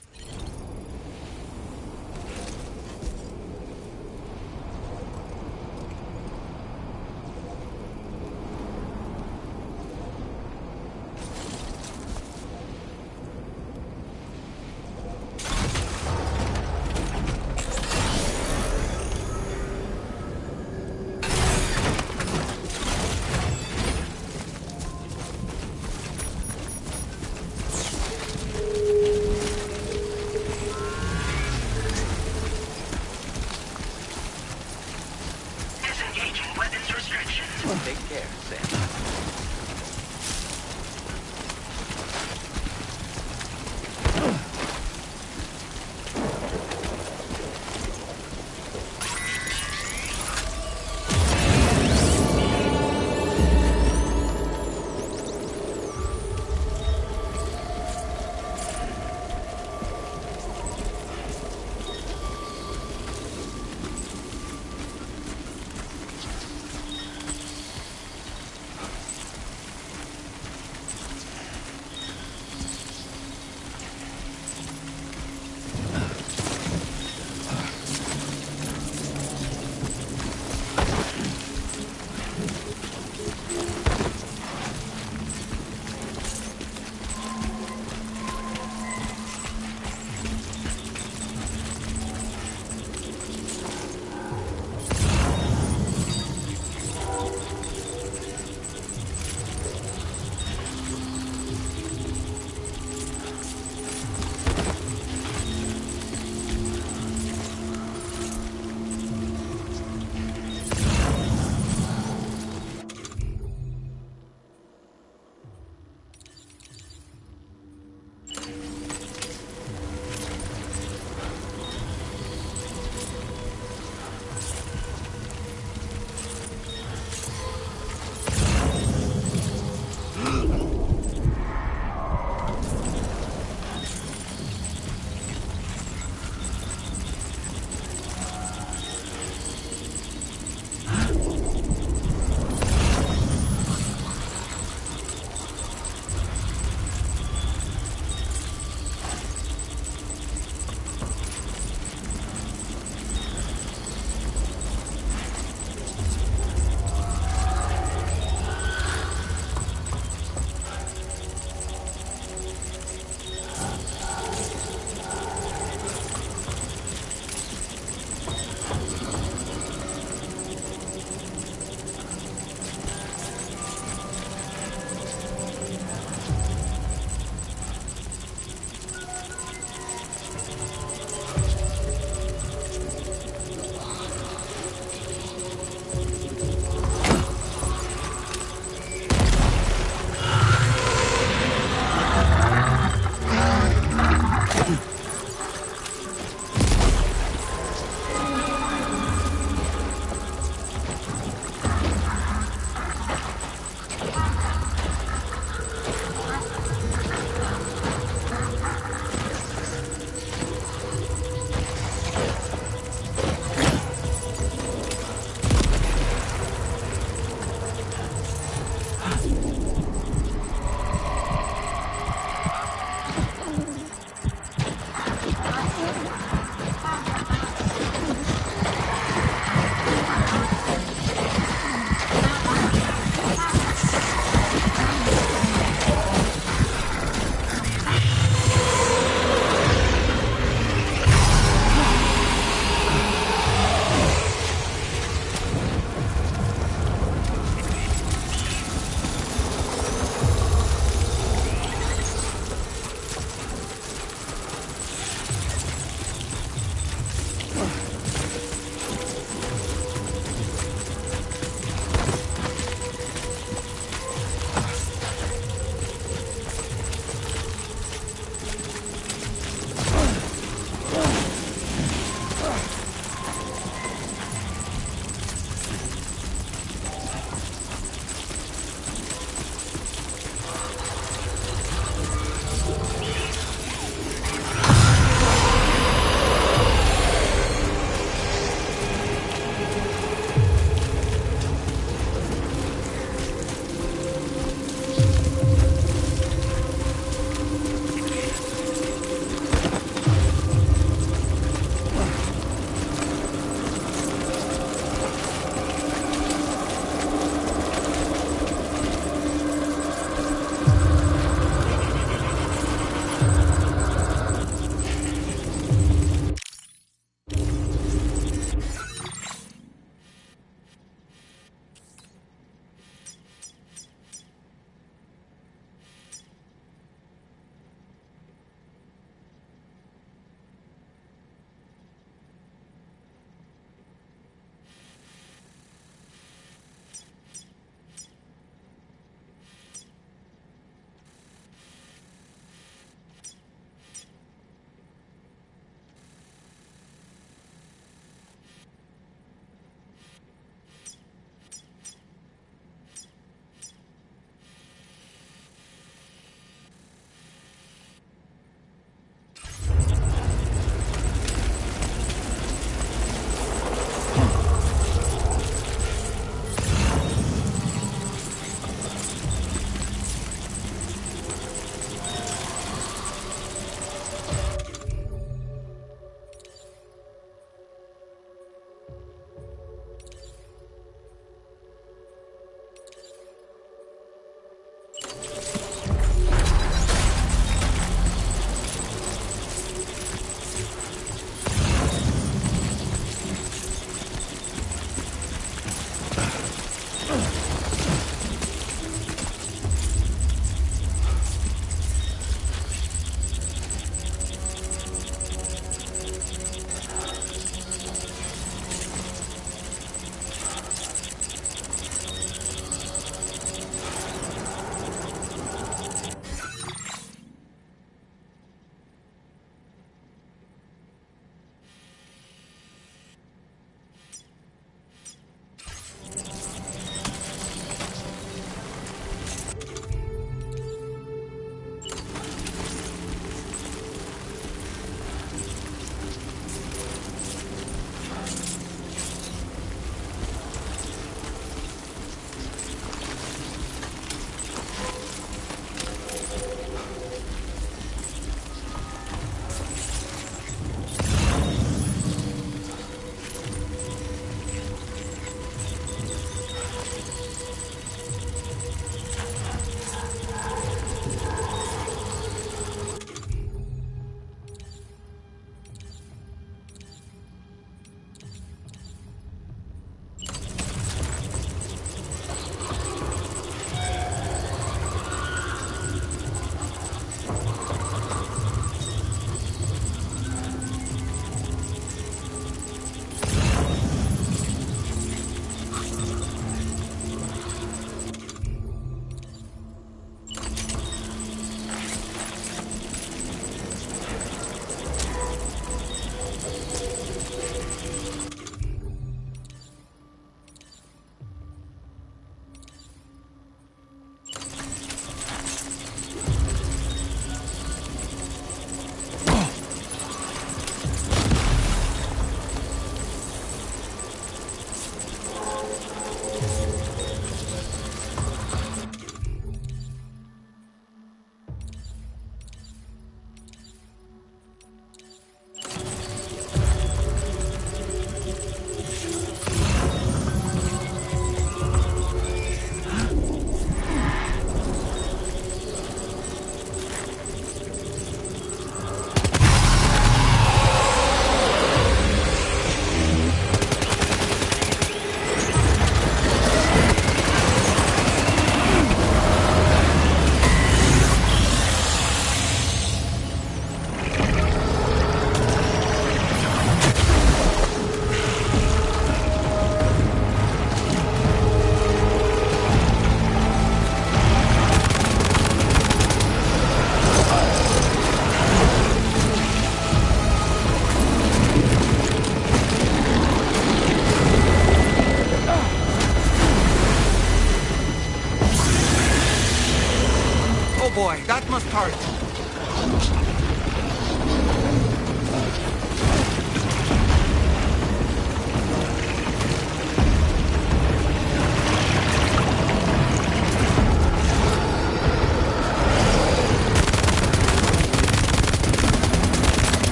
boy, that must hurt.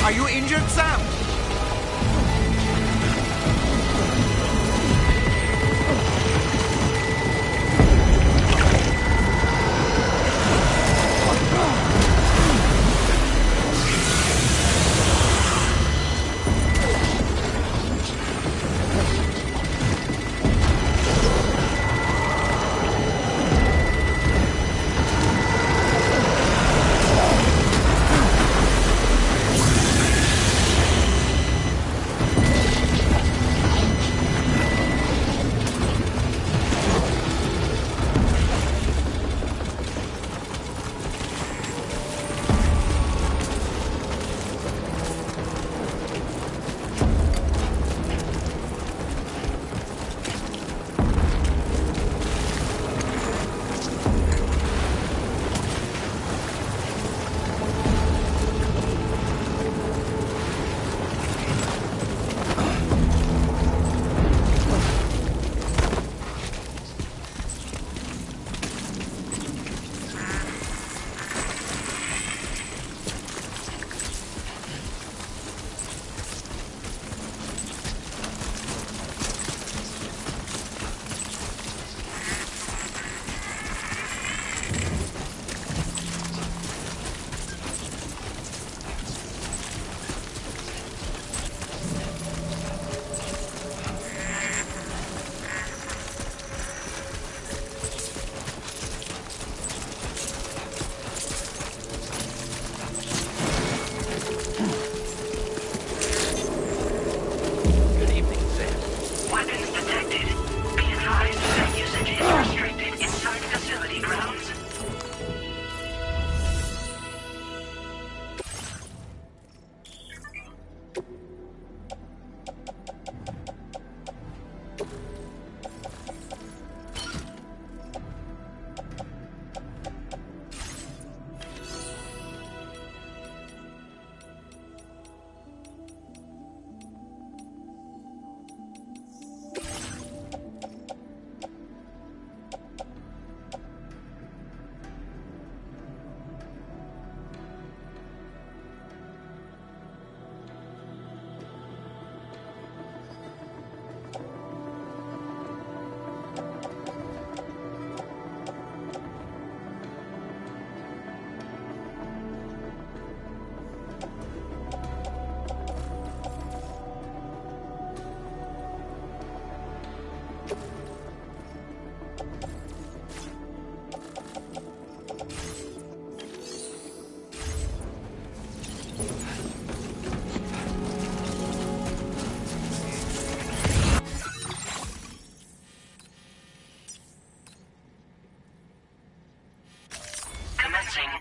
Are you injured, Sam?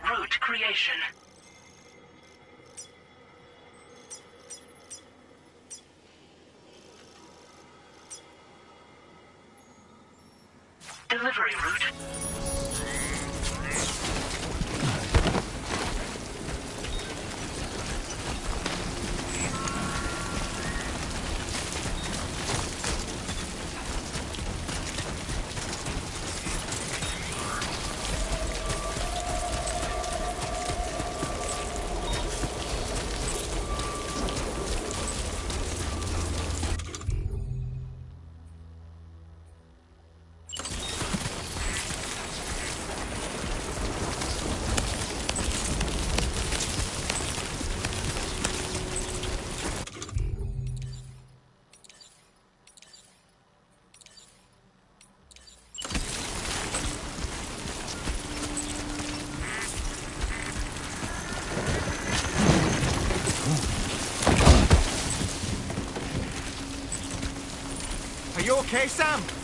Route creation. Delivery route. okay, Sam?